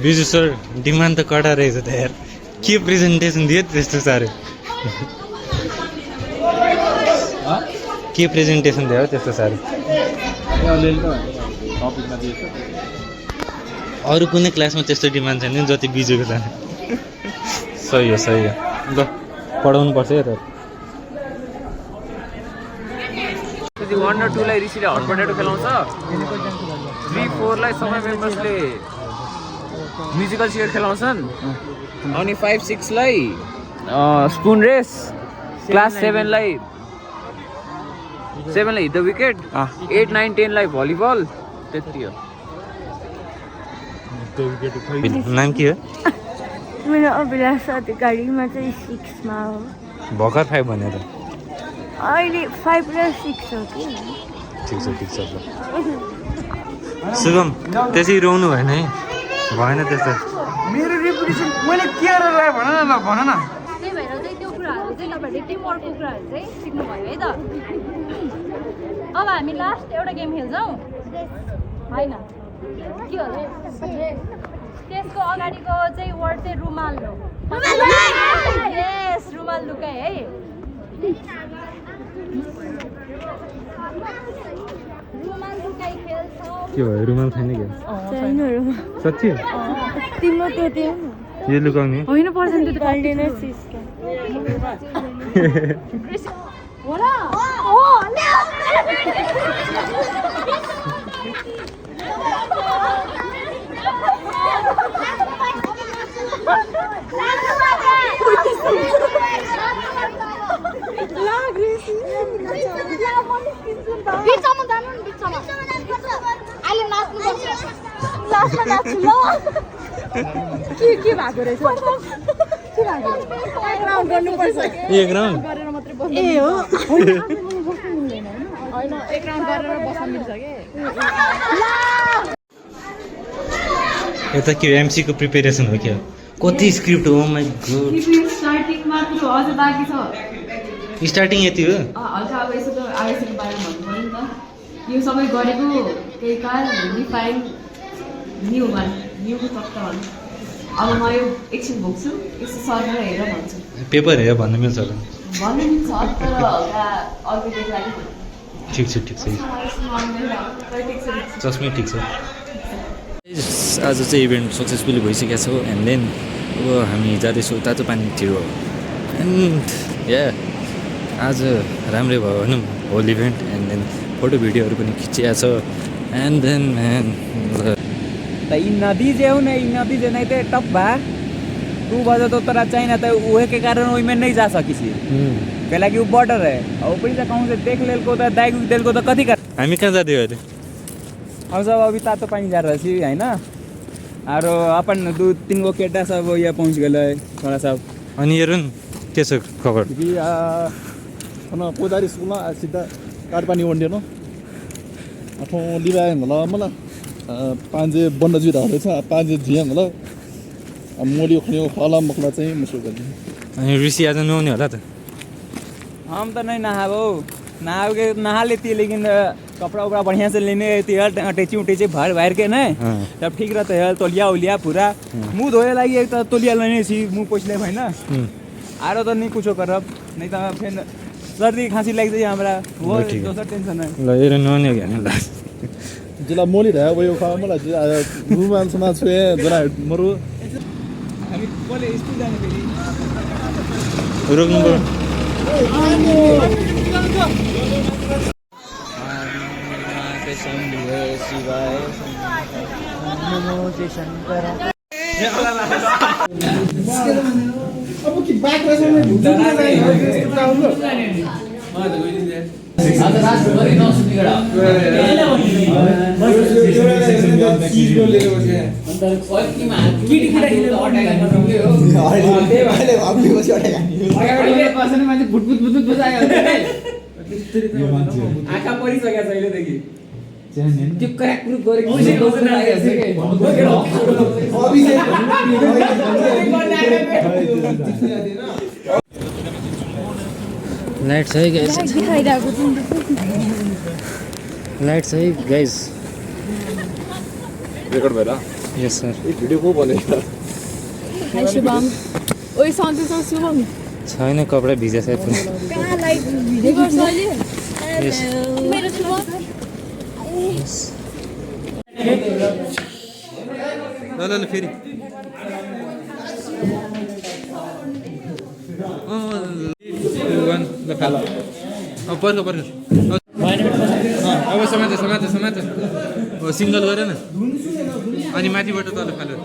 बिजु सर डिमान्ड त कडा रहेछ त यार के प्रेजेन्टेसन दियो त्यस्तो साह्रो के प्रेजेन्टेसन दियो त्यस्तो साह्रो अरू कुनै क्लासमा त्यस्तो डिमान्ड छैन नि जति बिजुको छ सही हो ल पढाउनु पर्छ है त
1 र 2 लाई ऋषिले हट पटेटो खेलाउँछ 3 4 लाई सबै मेम्बर्सले म्युजिकल चेयर खेलाउँछन् अनि 5 6 लाई स्पुन रेस क्लास 7 लाई हिट द विकेट 8 9 10 लाई भलिबल त्यति हो
नाम के हो
मेरो अभिलाष अधिकारीमा चाहिँ 6 मा हो
भर्खर 5 भनेर
अहिले 5 र 6 हो कि
ठिक छ ल शुभम त्यसै रोउनु भएन है भएन त्यस्तो
मेरो रेपुटेसन मैले के गरेर भन न
त्यही भएर चाहिँ त्यो कुराहरू चाहिँ तपाईँहरूले टिमवर्कको कुराहरू चाहिँ सिक्नु भयो है त अब हामी लास्ट एउटा गेम खेल्छौँ होइन के होला त्यसको अगाडिको चाहिँ वर्ड चाहिँ रुमाल हो यस रुमाल लुकाए है रुमाल लुकाइ खेल्छौँ
के भयो रुमाल छैन क्या साँच्ची
तिम्रो त्यो
यो लुकाउने
होइन पर्सेन्ट त पाल्दैन होला बिचमा जानु नि बिचमा अहिले नाच्नुपर्छ लास्टमा नाच्छु ल के भएको रहेछ के भएको एक राउन्ड गर्नुपर्छ
एक राउन्ड
गरेर मात्रै बस्नु ए हो होइन एक राउन्ड गरेर बस्न मिल्छ के
यता के एमसी को प्रिपेरेसन हो क्या कति स्क्रिप्ट हो माइ गॉड
स्टार्टिङ मात्र हो अझ बाँकी छ
स्टार्टिङ यति हो
हल्का अब यसो त आइएसको बारेमा भन्नु पऱ्यो नि त यो सबै गरेको त्यही कारण रिफाइन न्यूको तत्त्व अब म यो एकछिन भोग्छु यसो सर्भर हेरेर भन्छु
पेपर हेरेर भन्नु मिल्छ होला
भन्नु मिल्छ तर हल्का अर्को लागि
ठिक छ चस्मै ठिक छ आज चाहिँ इभेन्ट सक्सेसफुली भइसकेको छ एन्ड देन अब हामी जाँदैछौँ तातो पानीतिर एन्ड या आज राम्रै भयो भनौँ whole event and then photo भिडियोहरू पनि खिचिया छ एन्ड देन
ई नदी जे हो ना ई नदी जे नहीं तो टप बा 2 बजे तो तोरा चाहिए ना तो उहे के कारण ओई में नहीं जा सकी छी कहला कि वो बॉर्डर है और ऊपर से कहूं से देख लेल को तो दाइग देल को तो कथि कर
हामी कहाँ जाँदै हो अहिले
हम सब अभी तातो पानी जा रहल छी हैन और अपन 2-3 गो केटा सब यहाँ पहुँच गए थोड़ा सब
अनि हेरौँ के छ खबर
कि पोदारी स्कुलमा सिधा काठपानी ओर्नेर आठौँ लिबाएँ होला मलाई पाँचे बन्द जुइरहेको रहेछ पाँचे झियाँ होला मोली खन्यो फला मखला चाहिँ मुसुल गर्छु
अनि ऋषि आज नुहाउने होला त
हम तो नहीं नहाबो नहा लेती है लेकिन कपड़ा उपड़ा बढ़िया से लेने रहती है अटैची उटैची भर के ना तब ठीक रहता है तोलिया उलिया पूरा मुँह धोए लगी एक तो तोलिया लेने सी मुँह पोछले भाई ना आरो तो नहीं कुछ करब नहीं तो फिर सर्दी खांसी लग जाए हमारा वो दोसर टेंशन है
ल हेर नुहाउने हो कि ल
जिल्ला मोली रह्यो भयो खा मलाई रुमाल समाज छुए जरा मरु
अभी बोले स्कूल जाने के लिए
रोक्नु
आँखा परिसकेको छ अहिलेदेखि त्यो क्र्याक गरेको
लाइट छ है गाइस लाइट छ है गाइस
रेकर्ड भएर
यस सर
भिडियो को बने
हाय शुभम ओइ सन्चै छ शुभम
छैन कपडा भिजेछ पुरा
कहाँ लाइट भिडियो गर्छ अहिले
यस
मेरो शुभम
ल फेरि ल खाल पर्ख अब समाज सिङ्गल गर न अनि माथिबाट तल फाल्यो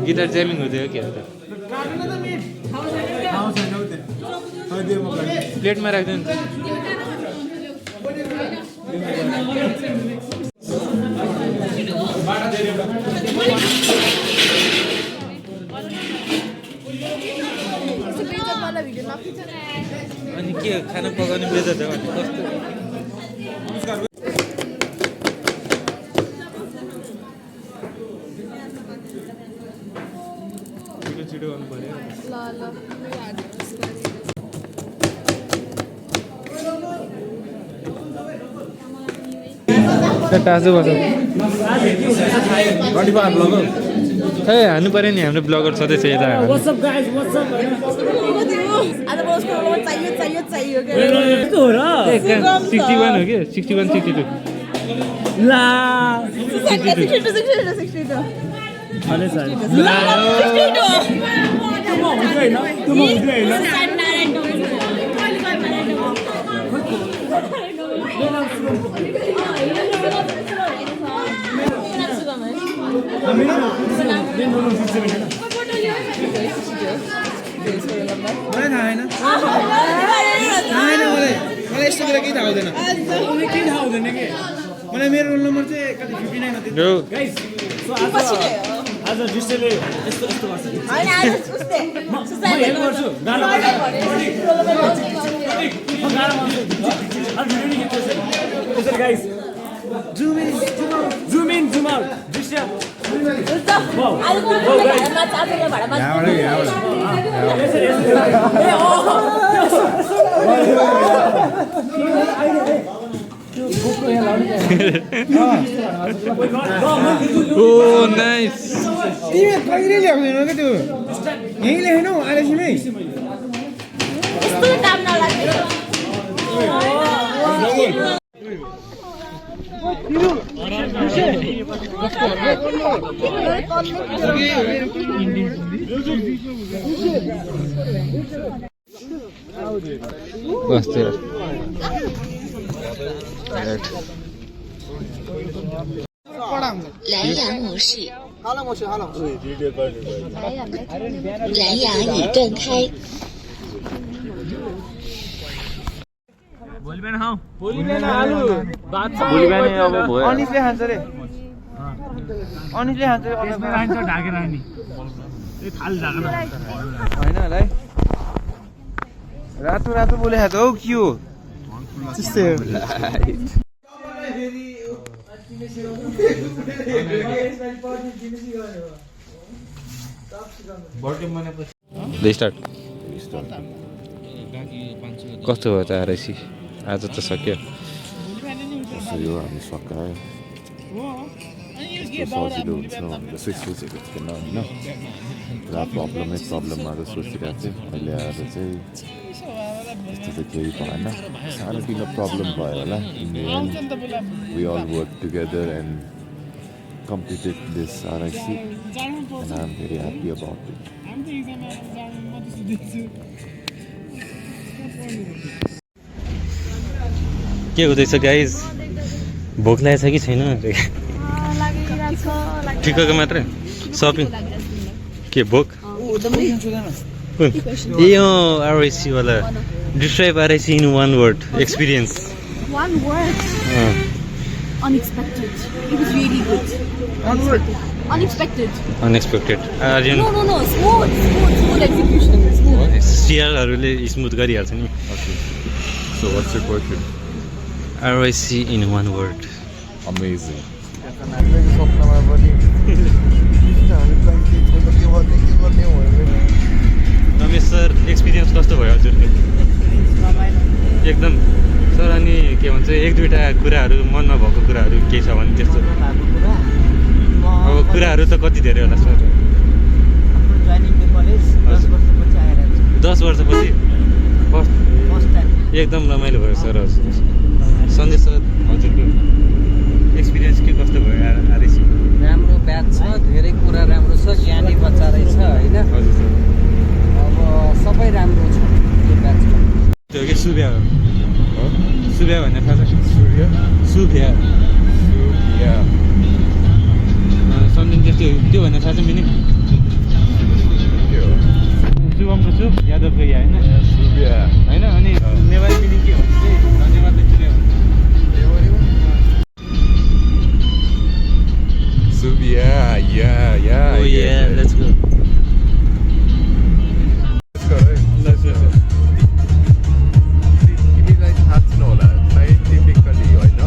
गिटार ज्यामिङ हुँदै हो क्या प्लेटमा राख्दैन अनि के खाना पकाउने बेजत हो भने कस्तो छिटो गर्नु पर्यो टाजु बस खै हान्नु पऱ्यो नि हाम्रो ब्लगर सधैँ चाहिँ यता
आज बसको चाहियो के
61 हो कि 61 62
ला
62
अरे सर मलाई मेरो रोल नम्बर चाहिँ कति 59 हो गाइस सो आज डिस्टेले यस्तो यस्तो गर्छ हैन आज उस्ते म हेल्प गर्छु गाना गाना guys zoom in zoom out दृश्य
Oh, nice.
तिमी कहिले ल्याउँदैनौ के त्यो यही ल्याएनौ आलेसीमै
यस्तो दाम नलाग्यो
बस
蓝牙模式，蓝牙已断开。
भोलि बिहान आलु भात छ भोलि बिहान अब भयो अनिसले खान्छ रे अनिसले खान्छ त्यसमा राइन्छ ढाकेर नि ए थाल ढाकेर हैन होला है रातो रातो बोले खान्छ हौ के हो त्यस्तै
ले स्टार्ट कस्तो भयो त आरआइसी आज त सक्यो
यो हामी सकायो सजिलो हुन्छ भनेर चाहिँ सोचेको थिएन होइन पुरा प्रब्लम आएर सोचिरहेको थिएँ अहिले आएर चाहिँ यस्तो त केही भएन सानो तिनो प्रब्लम भयो होला in the end we all work together and completed this RIC and I'm very happy about it.
के हुँदैछ गाइज भोक लागेछ कि छैन ठिकको मात्रै सपिङ के भोक ए आरआइसी वाला describe RIC in one word experience.
One word? Unexpected. It was really good.
One word?
Unexpected.
Unexpected.
No. Smooth execution. Smooth.
सिआरहरूले स्मुथ गरिहाल्छ नि.
So what's your question?
RIC in one word.
Amazing.
Ramesh sir experience कस्तो भयो हजुरको एकदम sir अनि के भन्छ एक दुईवटा कुराहरू मनमा भएको कुराहरू के छ भने त्यस्तो अब कुराहरू त कति धेरै होला सर 10 वर्षपछि एकदम रमाइलो भयो सर हजुर सन्देश सर हजुरको एक्सपिरियन्स के कस्तो भयो आरआइसी
राम्रो ब्याच छ धेरै कुरा राम्रो छ ज्ञानी बच्चा रहेछ होइन
हजुर सर
अब सबै राम्रो छ यो ब्याचमा
त्यो के सुभ्या हो सुभ्या भन्ने थाहा छ सुभ्या सम्झिनु त्यस्तो त्यो भन्ने थाहा छ मिनिङ शुभमको शुभ यादवको या होइन होइन अनि नेपाली मिनिङ के भन्छ चाहिँ धन्यवादले चुन्यो लेट्स गो
तिमीलाई थाहा छैन होला साइन्टिफिकली होइन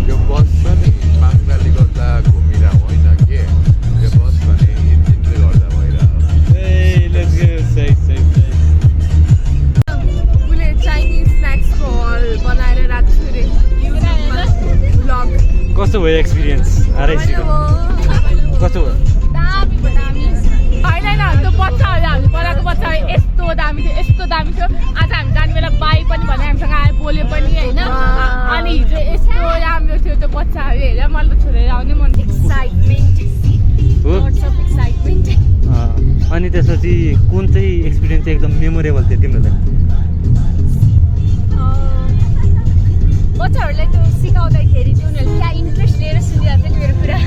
यो बस छ नि पाङ्राले गर्दा घुमिरहेको होइन के यो बस भने इन्जिनले गर्दा
उसले चाइनिज स्न्याक्सको हल बनाएर राख्छु रे
कस्तो भयो एक्सपिरियन्स आरआइसीको कस्तो भयो
होइन त्यो बच्चाहरू हामी बनाएको बच्चा यस्तो दामी थियो आज हामी जाने बेला बाई पनि भने हामीसँग आयो बोल्यो पनि होइन अनि हिजो यस्तो राम्रो थियो त्यो बच्चाहरू हेरेर मलाई त छोडेर आउने मन
Excitement.
अनि त्यसपछि कुन चाहिँ एक्सपिरियन्स चाहिँ एकदम मेमोरेबल थियो तिम्रो लागि
बच्चाहरूलाई त्यो सिकाउँदाखेरि चाहिँ उनीहरूले क्या इन्ट्रेस्ट लिएर सुनिरहेको थियो मेरो कुरा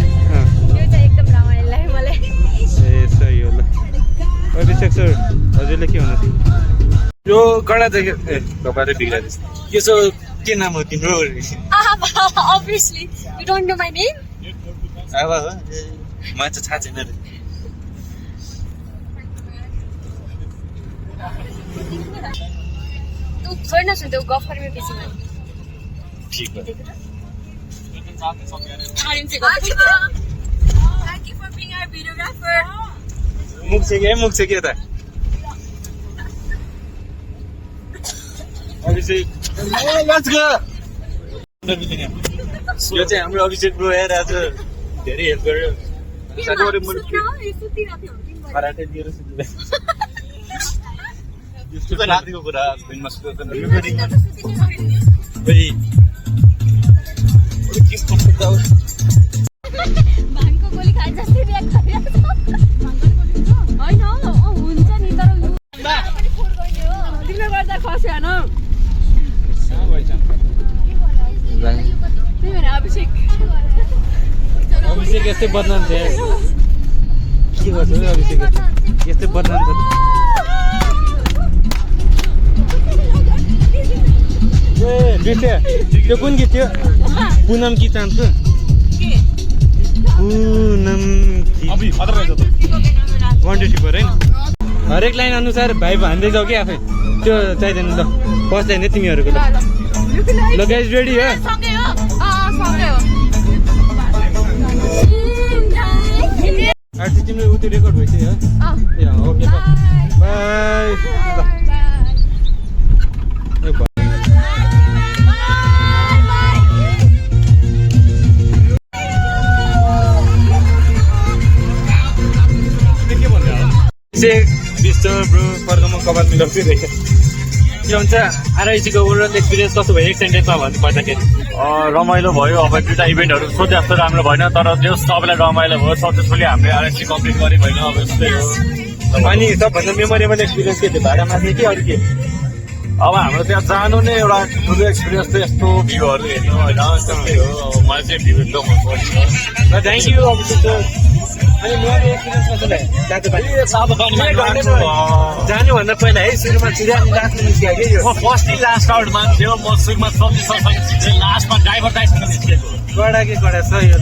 त्यो चाहिँ एकदम रमाइलो लाग्यो मलाई
ए सही हो ल अभिषेक सर हजुरले के भन्नु यो गणादेखि ए तपाईँले बिग्राइदिस् के नाम हो तिम्रो
Obviously, you don't know my name?
अब मलाई चाहिँ थाहा छैन रे
तू छोड़ ना सुनते गफ करने में बिजी मैं
ठीक है
Thank you for being our videographer.
मुख से क्या था अभिषेक लेट्स गो यो चाहिँ हाम्रो अभिषेक ब्रो यार आज धेरै हेल्प गर्यो साथीहरु कराटे दिएर यस्तो त रातिको कुरा दिनमा सुत्दैन
भाङको गोली खाए जस्तै रियाक्ट गरिरहेको होइन हुन्छ नि तर तिमीले गर्दा खस्यो होइन
अभिषेक यस्तै बदनाम थियो के गर्छ अभिषेक यस्तै बदनाम छ ए बिर्से त्यो कुन गीत थियो पुनम कि चाहन्छु पुनम कि 124 हैन हरेक लाइन अनुसार भाइ भन्दै जाऊ कि आफै त्यो चाहिँदैन ल फर्स्ट लाइन तिमीहरूको ल गाइस रेडी हो आरती तिम्रो उति रेकर्ड भइसक्यो ए ओके बाइ ब्रो फर्कमा कपाल मिलाउँछु के हुन्छ आरआइसीको ओभरअल एक्सपिरियन्स कस्तो भयो एक सेन्टेन्समा भन्नुपर्दाखेरि
रमाइलो भयो अब दुईवटा इभेन्टहरू सोचे जस्तो राम्रो भएन तर जो सबैलाई रमाइलो भयो सक्सेसफुली हामीले आरआइसी कम्प्लिट गरेँ होइन अब यस्तै हो
अनि सबभन्दा मेमोरेबल एक्सपिरियन्स के थियो भाडा माथि कि अरू के
अब हाम्रो त्यहाँ जानु नै एउटा ठुलो एक्सपिरियन्स त यस्तो भ्यूहरू हेर्नु होइन त्यस्तै हो मलाई चाहिँ भ्यू एकदम मनपर्छ
थ्याङ्क यू अब त्यस्तो अनि मेरो एक्सपिरियन्स कस्तो लाग्यो जानुभन्दा पहिला है सुरुमा छिरा अनि लास्टमा निस्कियो कि
म फर्स्ट लास्ट आउट मान्छे हो म सुरुमा सब्जी सरसँग लास्टमा ड्राइभर दाइसँग निस्केको
कडा के कडा सही हो ल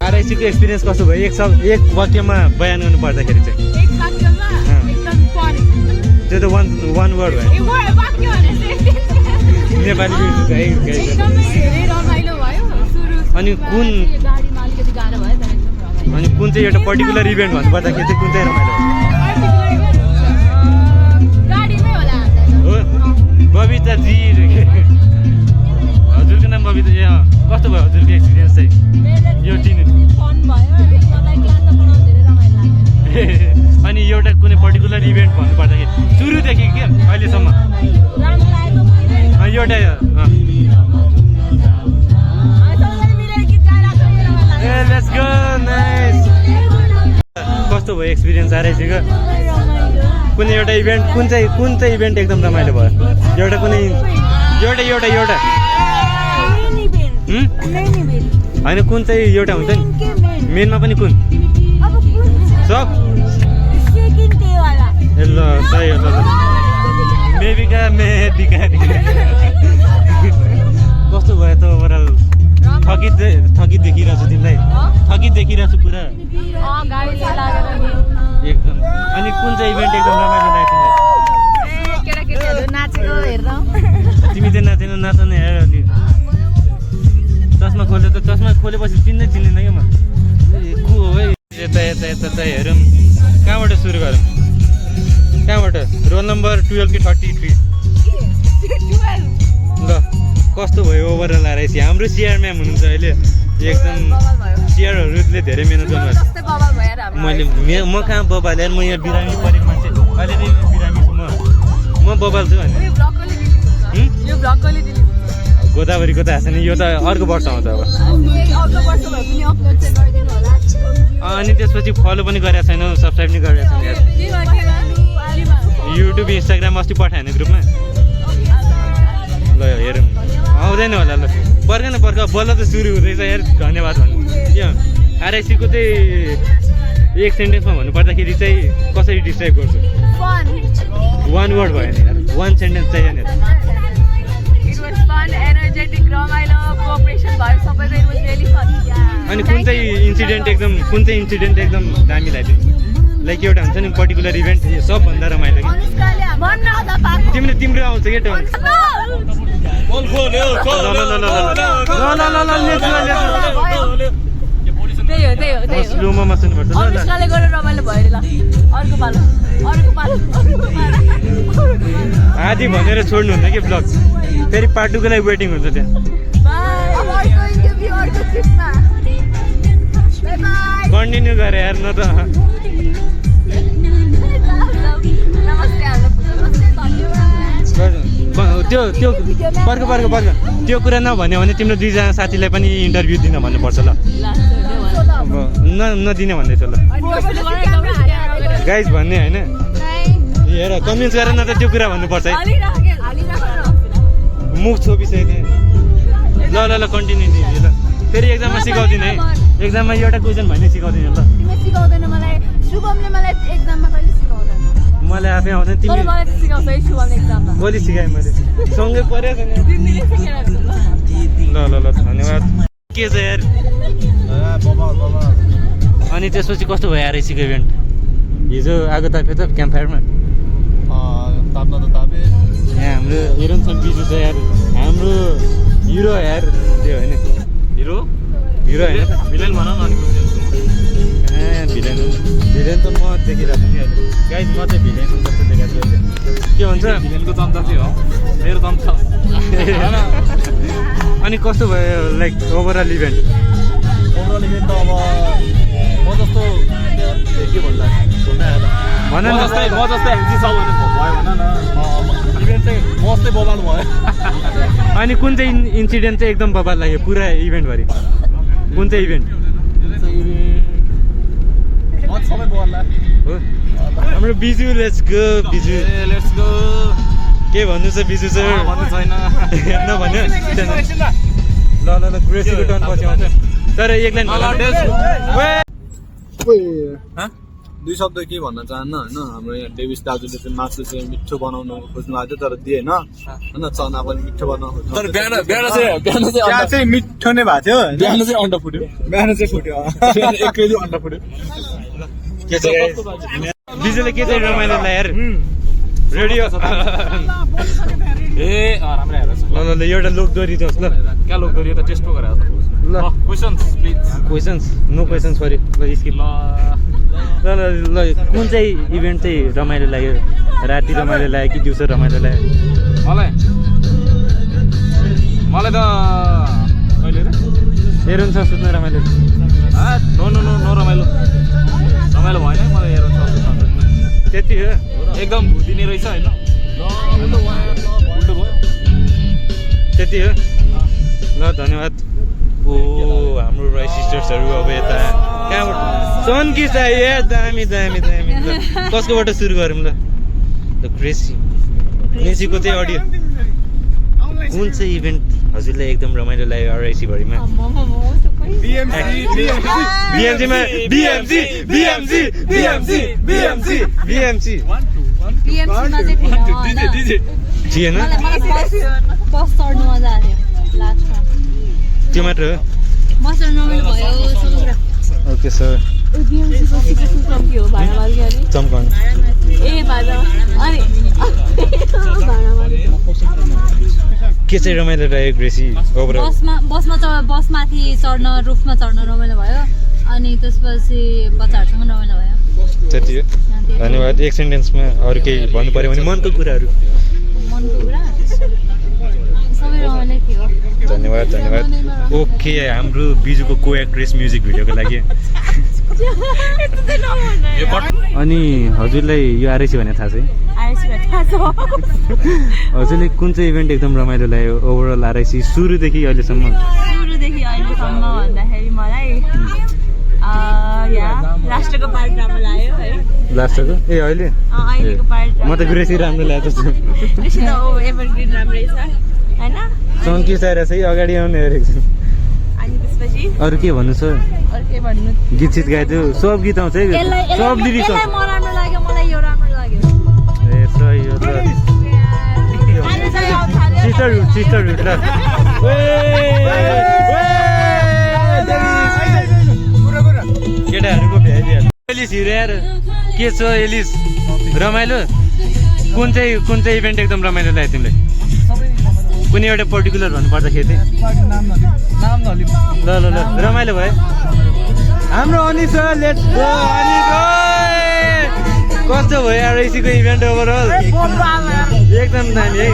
आरआइसीको एक्सपिरियन्स कस्तो भयो एक वाक्यमा बयान गर्नु पर्दाखेरि चाहिँ त्यो त वान वर्ड भयो नेपाली अनि कुन चाहिँ एउटा पर्टिकुलर इभेन्ट भन्नुपर्दाखेरि चाहिँ कुन चाहिँ रमाइलो हो बबिताजी हजुरको नाम बबिता ए कस्तो भयो हजुरको एक्सपिरियन्स चाहिँ यो अनि एउटा कुनै पर्टिकुलर इभेन्ट भन्नुपर्दाखेरि सुरुदेखि के अहिलेसम्म एउटा लेट्स गो नाइस कस्तो भयो एक्सपिरियन्स आरआइसीको कुनै एउटा इभेन्ट कुन चाहिँ इभेन्ट एकदम रमाइलो भयो एउटा कुनै एउटा होइन कुन चाहिँ एउटा हुन्छ नि मेनमा पनि कुन सब ल सही हो ल मेबिका कस्तो भयो त ओभरअल थकित देखिरहेको छु तिमीलाई थकित देखिरहेको छु पुरा एकदम अनि कुन चाहिँ इभेन्ट एकदम रमाइलो लाग्यो तिमी चाहिँ नाचेन नाच्न हेर अलि चस्मा खोल्यो त चस्मा खोलेपछि चिन्दैन क्या म को हो है यता हेरौँ कहाँबाट सुरु गरौँ कहाँबाट रोल नम्बर 12 कि 33 ल कस्तो भयो ओभरअल आरआइसी हाम्रो सिआर म्याम हुनुहुन्छ अहिले एकदम सिआरहरूले धेरै मिहिनेत गर्नुभएको मैले म कहाँ बबाल यार म यहाँ बिरामी परेको मान्छे अहिले नै बिरामी छु म बबाल छु होइन गोदावरीको त आएको छैन यो त अर्को वर्ष आउँछ अब अनि त्यसपछि फलो पनि गरेको छैन सब्सक्राइब पनि गरेको छैन युट्युब इन्स्टाग्राम अस्ति पठाएन ग्रुपमा ल हेरौँ आउँदैन होला ल पर्ख बल्ल त सुरु हुँदैछ यार धन्यवाद भन्नु के आरआइसीको चाहिँ एक सेन्टेन्समा भन्नुपर्दाखेरि चाहिँ कसरी डिस्क्राइब गर्छु वान वर्ड भयो नि यार वान सेन्टेन्स चाहियो नि अनि कुन चाहिँ इन्सिडेन्ट एकदम दामी लाग्यो लाइक एउटा हुन्छ नि पर्टिकुलर इभेन्ट सबभन्दा रमाइलो कि तिम्रो आउँछ क्या स्लोमा सुन्नुपर्छ आधी भनेर छोड्नुहुन्न कि ब्लग फेरि पार्ट 2 को लागि वेटिङ हुन्छ त्यहाँ कन्टिन्यू गरे यार न त त्यो पर्ख त्यो कुरा नभन्यो भने तिम्रो 2 जना साथीलाई पनि इन्टरभ्यू दिन भन्नुपर्छ ल नदिने भन्दैछ ल गाइज भन्ने होइन हेर कन्भिन्स गरेर न त त्यो कुरा भन्नुपर्छ है मुख छोपिसक्यो ल कन्टिन्यू दिनु ल फेरि एक्जाममा सिकाउँदिन है एक्जाममा एउटा क्वेसन भने सिकाउँदिन ल
तिमीले सिकाउँदैन मलाई शुभमले मलाई एक्जाममा कहिले सिकाउँदैन
मलाई आफै आउँदैन
तर
तिमी
मलाई सिकाउँछ है शुभमले एक्जाममा
भोलि सिकाएँ मैले सँगै पऱ्यो
तिमीले सिकाएर
ल धन्यवाद के छ यार अनि त्यसपछि कस्तो भयो आरआइसीको इभेन्ट हिजो आगो ताप्यो त क्याम्प फायरमा
ताप्न त तापे
यहाँ हाम्रो हिरोनसन बिजु छ यार हाम्रो हिरो यार त्यो होइन हिरो होइन
भिलेन भन न अनि
भिलेन त म देखिरहेको छु नि अहिले गाइज म चाहिँ भिलेन जस्तो देखाएको छु के भन्छ
भिलेनको चम्चा चाहिँ हो मेरो चम्चा
अनि कस्तो भयो लाइक ओभरअल इभेन्ट
त अब म जस्तो के भन्दा
भन न
म जस्तै एमजी छ भने भयो भन न
इभेन्ट चाहिँ म जस्तै बबाल भयो
अनि कुन चाहिँ इन्सिडेन्ट चाहिँ एकदम बबाल लाग्यो पुरा इभेन्टभरि कुन चाहिँ इभेन्ट
सबै बबाल
हो हाम्रो बिजु लेट्स गो के भन्नु छ बिजु सर
भन्नु छैन
नभन्यो ल ग्रेसीको टर्न पछि आउँछ तर एक लाइन
दुई शब्द के भन्न चाहन्न होइन हाम्रो यहाँ डेभिस दाजुले चाहिँ मासु चाहिँ मिठो बनाउनु खोज्नु भएको थियो तर दिएन होइन चना पनि मिठो बनाउनु खोज्नु बिहान चाहिँ मिठो नै भएको थियो बिहान चाहिँ अन्डा फुट्यो एक केजी अन्डा फुट्यो
बिजुले के चाहिँ रमाइलो यार रेडियो
ए राम्रै हेर
ल एउटा लोक दोहोरी दिनुहोस् ल
क्या लोक दोहोरी त टेस्ट पो गरेर
ल
questions please
questions no questions sorry ल स्किप ल कुन चाहिँ इभेन्ट चाहिँ रमाइलो लाग्यो राति रमाइलो लाग्यो कि दिउँसो रमाइलो लाग्यो
मलाई त कहिले रे
हेरुन्छ सुत्न रमाइलो
नो रमाइलो भएन मलाई हेर
त्यति हो
एकदम भुटिने रहेछ होइन
त्यति हो ल धन्यवाद ओ हाम्रो राई सिस्टर्सहरू अब यता कहाँबाट सन्की चाहियो दामी कसकोबाट सुरु गरौँ ल ग्रेसीको चाहिँ अडियो कुन चाहिँ इभेन्ट हजुरलाई एकदम रमाइलो लाग्यो आरआइसी भरिमा थिएन त्यो मात्र हो ओके सर चम्काउनु के चाहिँ रमाइलो लाग्यो ग्रेसी
बसमाथि चढ्न रुफमा चढ्न रमाइलो भयो अनि त्यसपछि बच्चाहरूसँग रमाइलो भयो
त्यति हो धन्यवाद एक सेन्टेन्समा अरू केही भन्नु पर्यो भने मनको कुराहरू
सबै रमाइलो थियो
धन्यवाद ओके हाम्रो बिजुको को एक्ट्रेस म्युजिक भिडियोको लागि अनि हजुरलाई यो आरआइसी भने थाहा छ हजुरले कुन चाहिँ इभेन्ट एकदम रमाइलो लाग्यो ओभरअल आरआइसी सुरुदेखि अहिलेसम्म
भन्दाखेरि मलाई लास्टको पार्ट राम्रो लाग्यो है
लास्टको ए अहिले म त ग्रेसी राम्रो लाग्यो जस्तो
एभरग्रिन राम्रै छ हैन
सङ्की सारा चाहिँ अगाडि आउने हेरेको छु
अनि त्यसपछि
अरू के भन्नु छ गीत सित गाइदियो सब गीत आउँछ है सब लिरिक्स आउँछ
मलाई यो राम्रो लाग्यो
ए सही हो त सिस्टर ल केटाहरूको भ्याइदिइहाल्छ एलिस हिरो यार के छ एलिस रमाइलो कुन चाहिँ इभेन्ट एकदम रमाइलो लाग्यो तिमीलाई कुनै एउटा पर्टिकुलर भन्नुपर्दाखेरि चाहिँ ल रमाइलो भयो हाम्रो अनिस लेट्स गो कस्तो भयो आरआइसीको इभेन्ट ओभरअल एकदम दामी है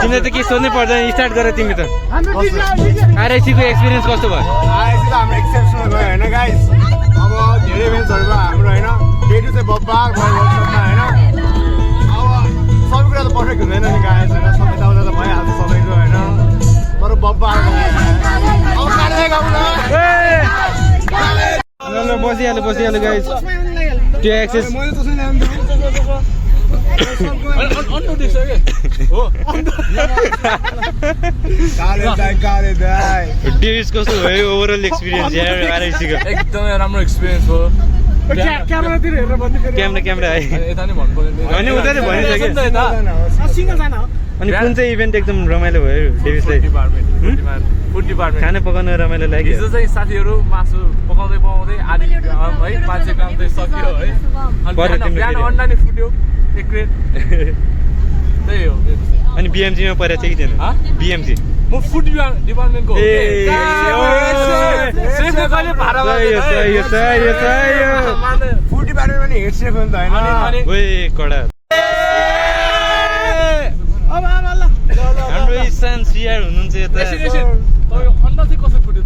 तिमीले त के सोध्नै पर्दैन स्टार्ट गर तिमी त आरआइसीको एक्सपिरियन्स कस्तो भयो
आरआइसी त हाम्रो एक्सेप्सनल भयो होइन गाइस अब धेरै इभेन्ट्सहरू भयो हाम्रो होइन डेटु चाहिँ बब्बार भयो वर्कसपमा होइन अब सबै कुरा त पर्फेक्ट हुँदैन नि गाइस होइन सबै त भइहाल्छ सबैको होइन तर बब्बार भयो अब
बसिहाल्यो गाइस त्यो एक्सेस डेभिस कस्तो भयो ओभरअल एक्सपिरियन्स यार आरआइसीको
एकदमै राम्रो एक्सपिरियन्स हो क्यामेरातिर हेरेर भन्नु
क्यामेरा है
यता नै भन्नु पर्यो
अनि उता चाहिँ भनिसक्यो अनि कुन चाहिँ इभेन्ट एकदम रमाइलो भयो डेभिसलाई
फुड डिपार्टमेन्ट
खाना पकाउनु रमाइलो लाग्यो
हिजो चाहिँ साथीहरू मासु पकाउँदै पकाउँदै आधी है 5 ग्राम चाहिँ सक्यो है अनि बिहान अन्डा नि फुट्यो एक क्रेट त्यही हो
अनि बिएमजीमा परेको थियो कि थिएन बिएमजी
म फुड डिपार्टमेन्टको
फुड डिपार्टमेन्टमा नि हेड सेफ हो नि त होइन
ओए कडा हाम्रो इसान सिआर हुनुहुन्छ यता
अन्डा चाहिँ कसरी फुट्यो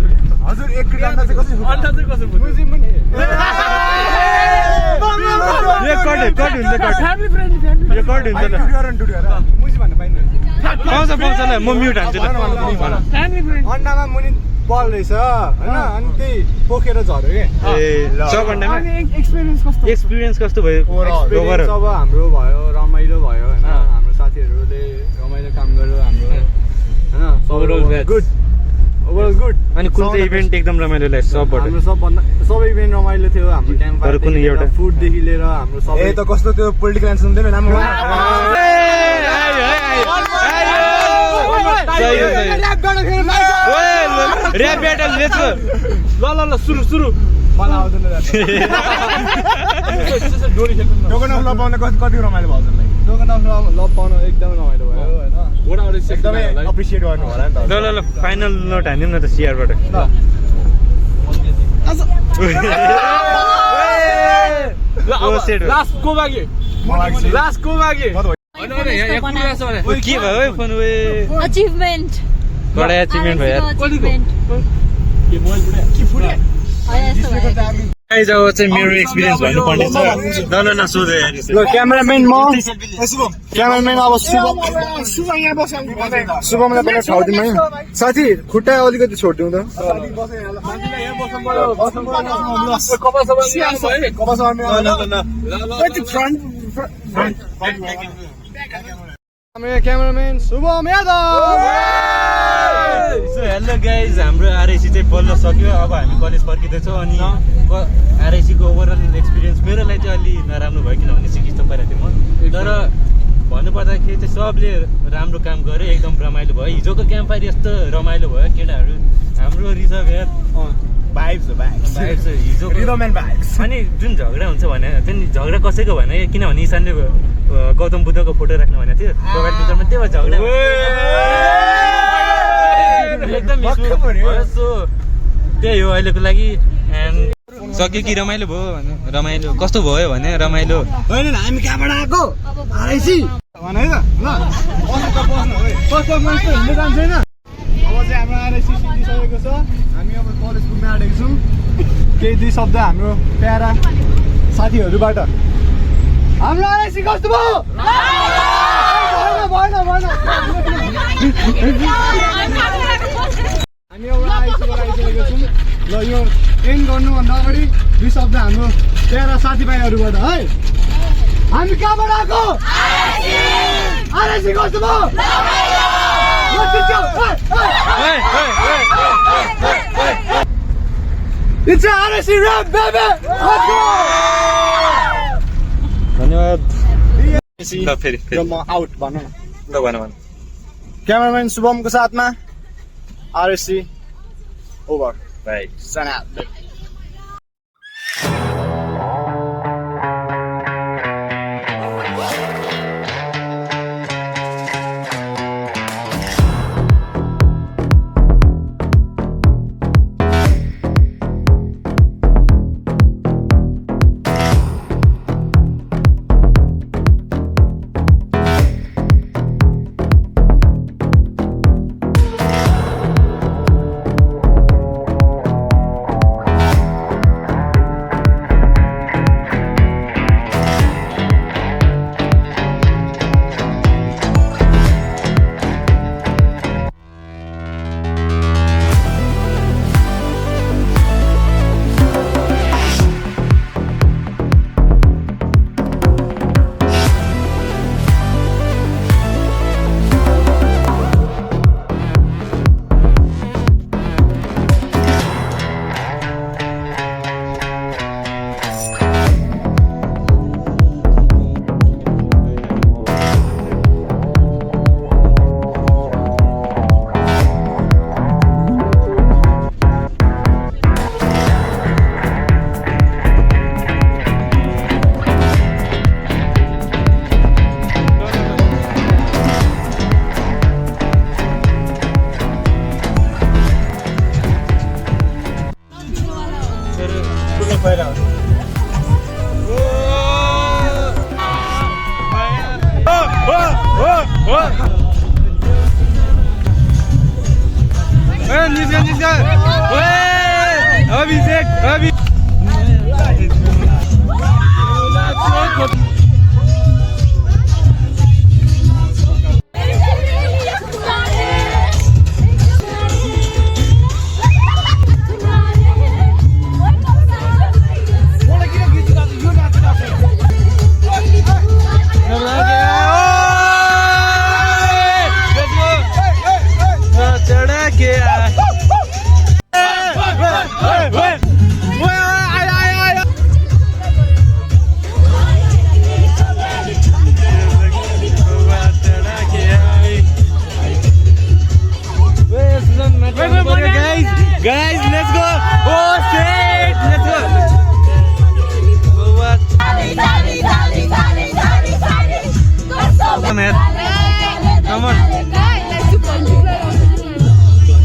हजुर एक क्रेट अन्डा चाहिँ कसरी
अन्डा चाहिँ कसरी फुट्यो
पाउँछ ल म म्युट हान्छु ल
अन्डामा मुनि बल रहेछ होइन अनि त्यही पोखेर झऱ्यो कि
अन्डामा एक्सपिरियन्स कस्तो भयो
अब हाम्रो भयो रमाइलो भयो होइन हाम्रो साथीहरूले रमाइलो काम गर्यो हाम्रो होइन गुड ओभरअल गुड
अनि कुन चाहिँ इभेन्ट एकदम रमाइलो लाग्यो सबबाट
हाम्रो सबै इभेन्ट रमाइलो थियो हाम्रो क्याम्प
कुनै एउटा
फुडदेखि लिएर हाम्रो सबै त कस्तो त्यो पोलिटिकल एन्सर हुँदैन राम्रो
ऱ्याप ब्याटल लेट्स गो
ल सुरु
मलाई आउँदैन डोगन अफ लभ पाउन कति रमाइलो भयो हजुरलाई डोगन अफ लभ पाउन एकदमै रमाइलो भयो होइन एकदमै एप्रिसिएट गर्नु होला नि त
ल फाइनल नोट हान्दिउँ न त सिआरबाट
लास्ट को मागे
के भयो फोन
अचिभमेन्ट
बडा अचिभमेन्ट भयो गाइस अब चाहिँ मेरो एक्सपिरियन्स भन्नुपर्ने छ न सोधे
ल क्यामेराम्यान म क्यामेराम्यान अब शुभमलाई पहिला ठाउँ दिउँ साथी खुट्टा अलिकति छोडिदिउँ त cameraman Shubham Yadav
so hello guys हाम्रो आरआइसी चाहिँ बल्ल सक्यो अब हामी कलेज फर्किँदैछौँ अनि आरआइसीको ओभरअल एक्सपिरियन्स मेरो लागि चाहिँ अलि नराम्रो भयो किनभने सिकिस्त परेको थिएँ म तर भन्नुपर्दाखेरि चाहिँ सबले राम्रो काम गर्यो एकदम रमाइलो भयो हिजोको क्याम्प फायर यस्तो रमाइलो भयो केटाहरू हाम्रो रिजर्भ हेयर अनि जुन झगडा हुन्छ भने चाहिँ झगडा कसैको भने किनभने ईशानले गौतम बुद्धको फोटो राख्नु भनेको थियो मोबाइल पिक्चरमा त्यो झगडा एकदम सो त्यही हो अहिलेको लागि एन्ड सक्यो कि रमाइलो भयो भने रमाइलो कस्तो भयो भने रमाइलो
होइन हामी कहाँबाट आएको आरआइसी भन है त ल हिँड्दै जान्छ होइन अब चाहिँ हाम्रो आरआइसी सिकिसकेको छ हामी अब कलेज पुग्न आँटेको छौँ केही दुई शब्द हाम्रो प्यारा साथीहरूबाट हाम्रो आरआइसी कस्तो भयो भएन हामी अब आरआइसीबाट आइसकेको छौँ ल यो एन्ड गर्नुभन्दा अगाडि दुई शब्द हाम्रो प्यारा साथीभाइहरूबाट है हामी कहाँबाट आएको आरआइसी कस्तो भयो It's RSC rap, baby!
धन्यवाद ल फेरि
म आउट भन
ल भन
क्यामेराम्यान शुभमको साथमा आरएससी ओभर
बाई
सना मान्छेहरू ठुलो पहिला हुन्छ Guys, let's go! Oh shit! Let's go! What? Come here. Come on.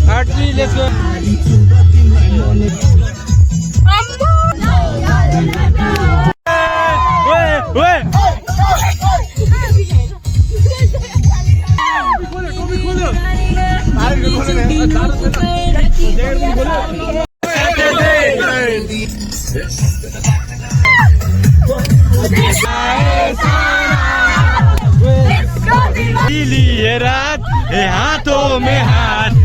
Hardly, let's go. Wait! लिए रात हाथों में हाथ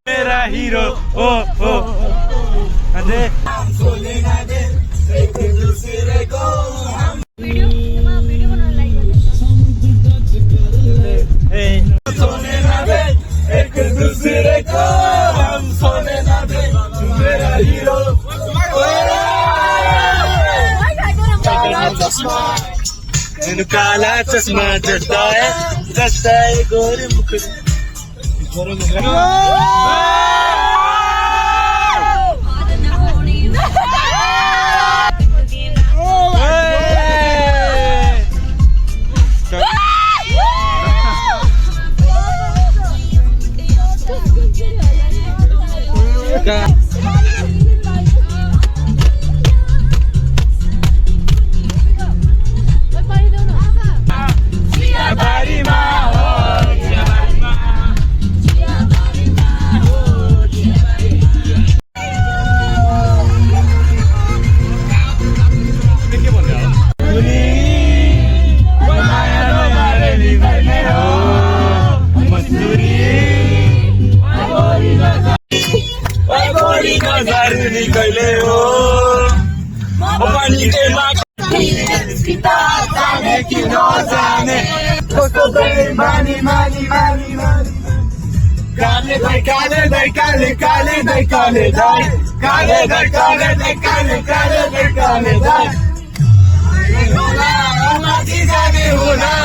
मेरा हीरो ओ ओ अरे काला चश्मा जस्ता है गोरे मुख निकले हो पानी के जाने की न जाने मानी मानी मानी मानी काले दाई काले दाई काले काले दाई काले दाई काले दाई काले दाई काले काले दाई काले दाई माटी जाने होला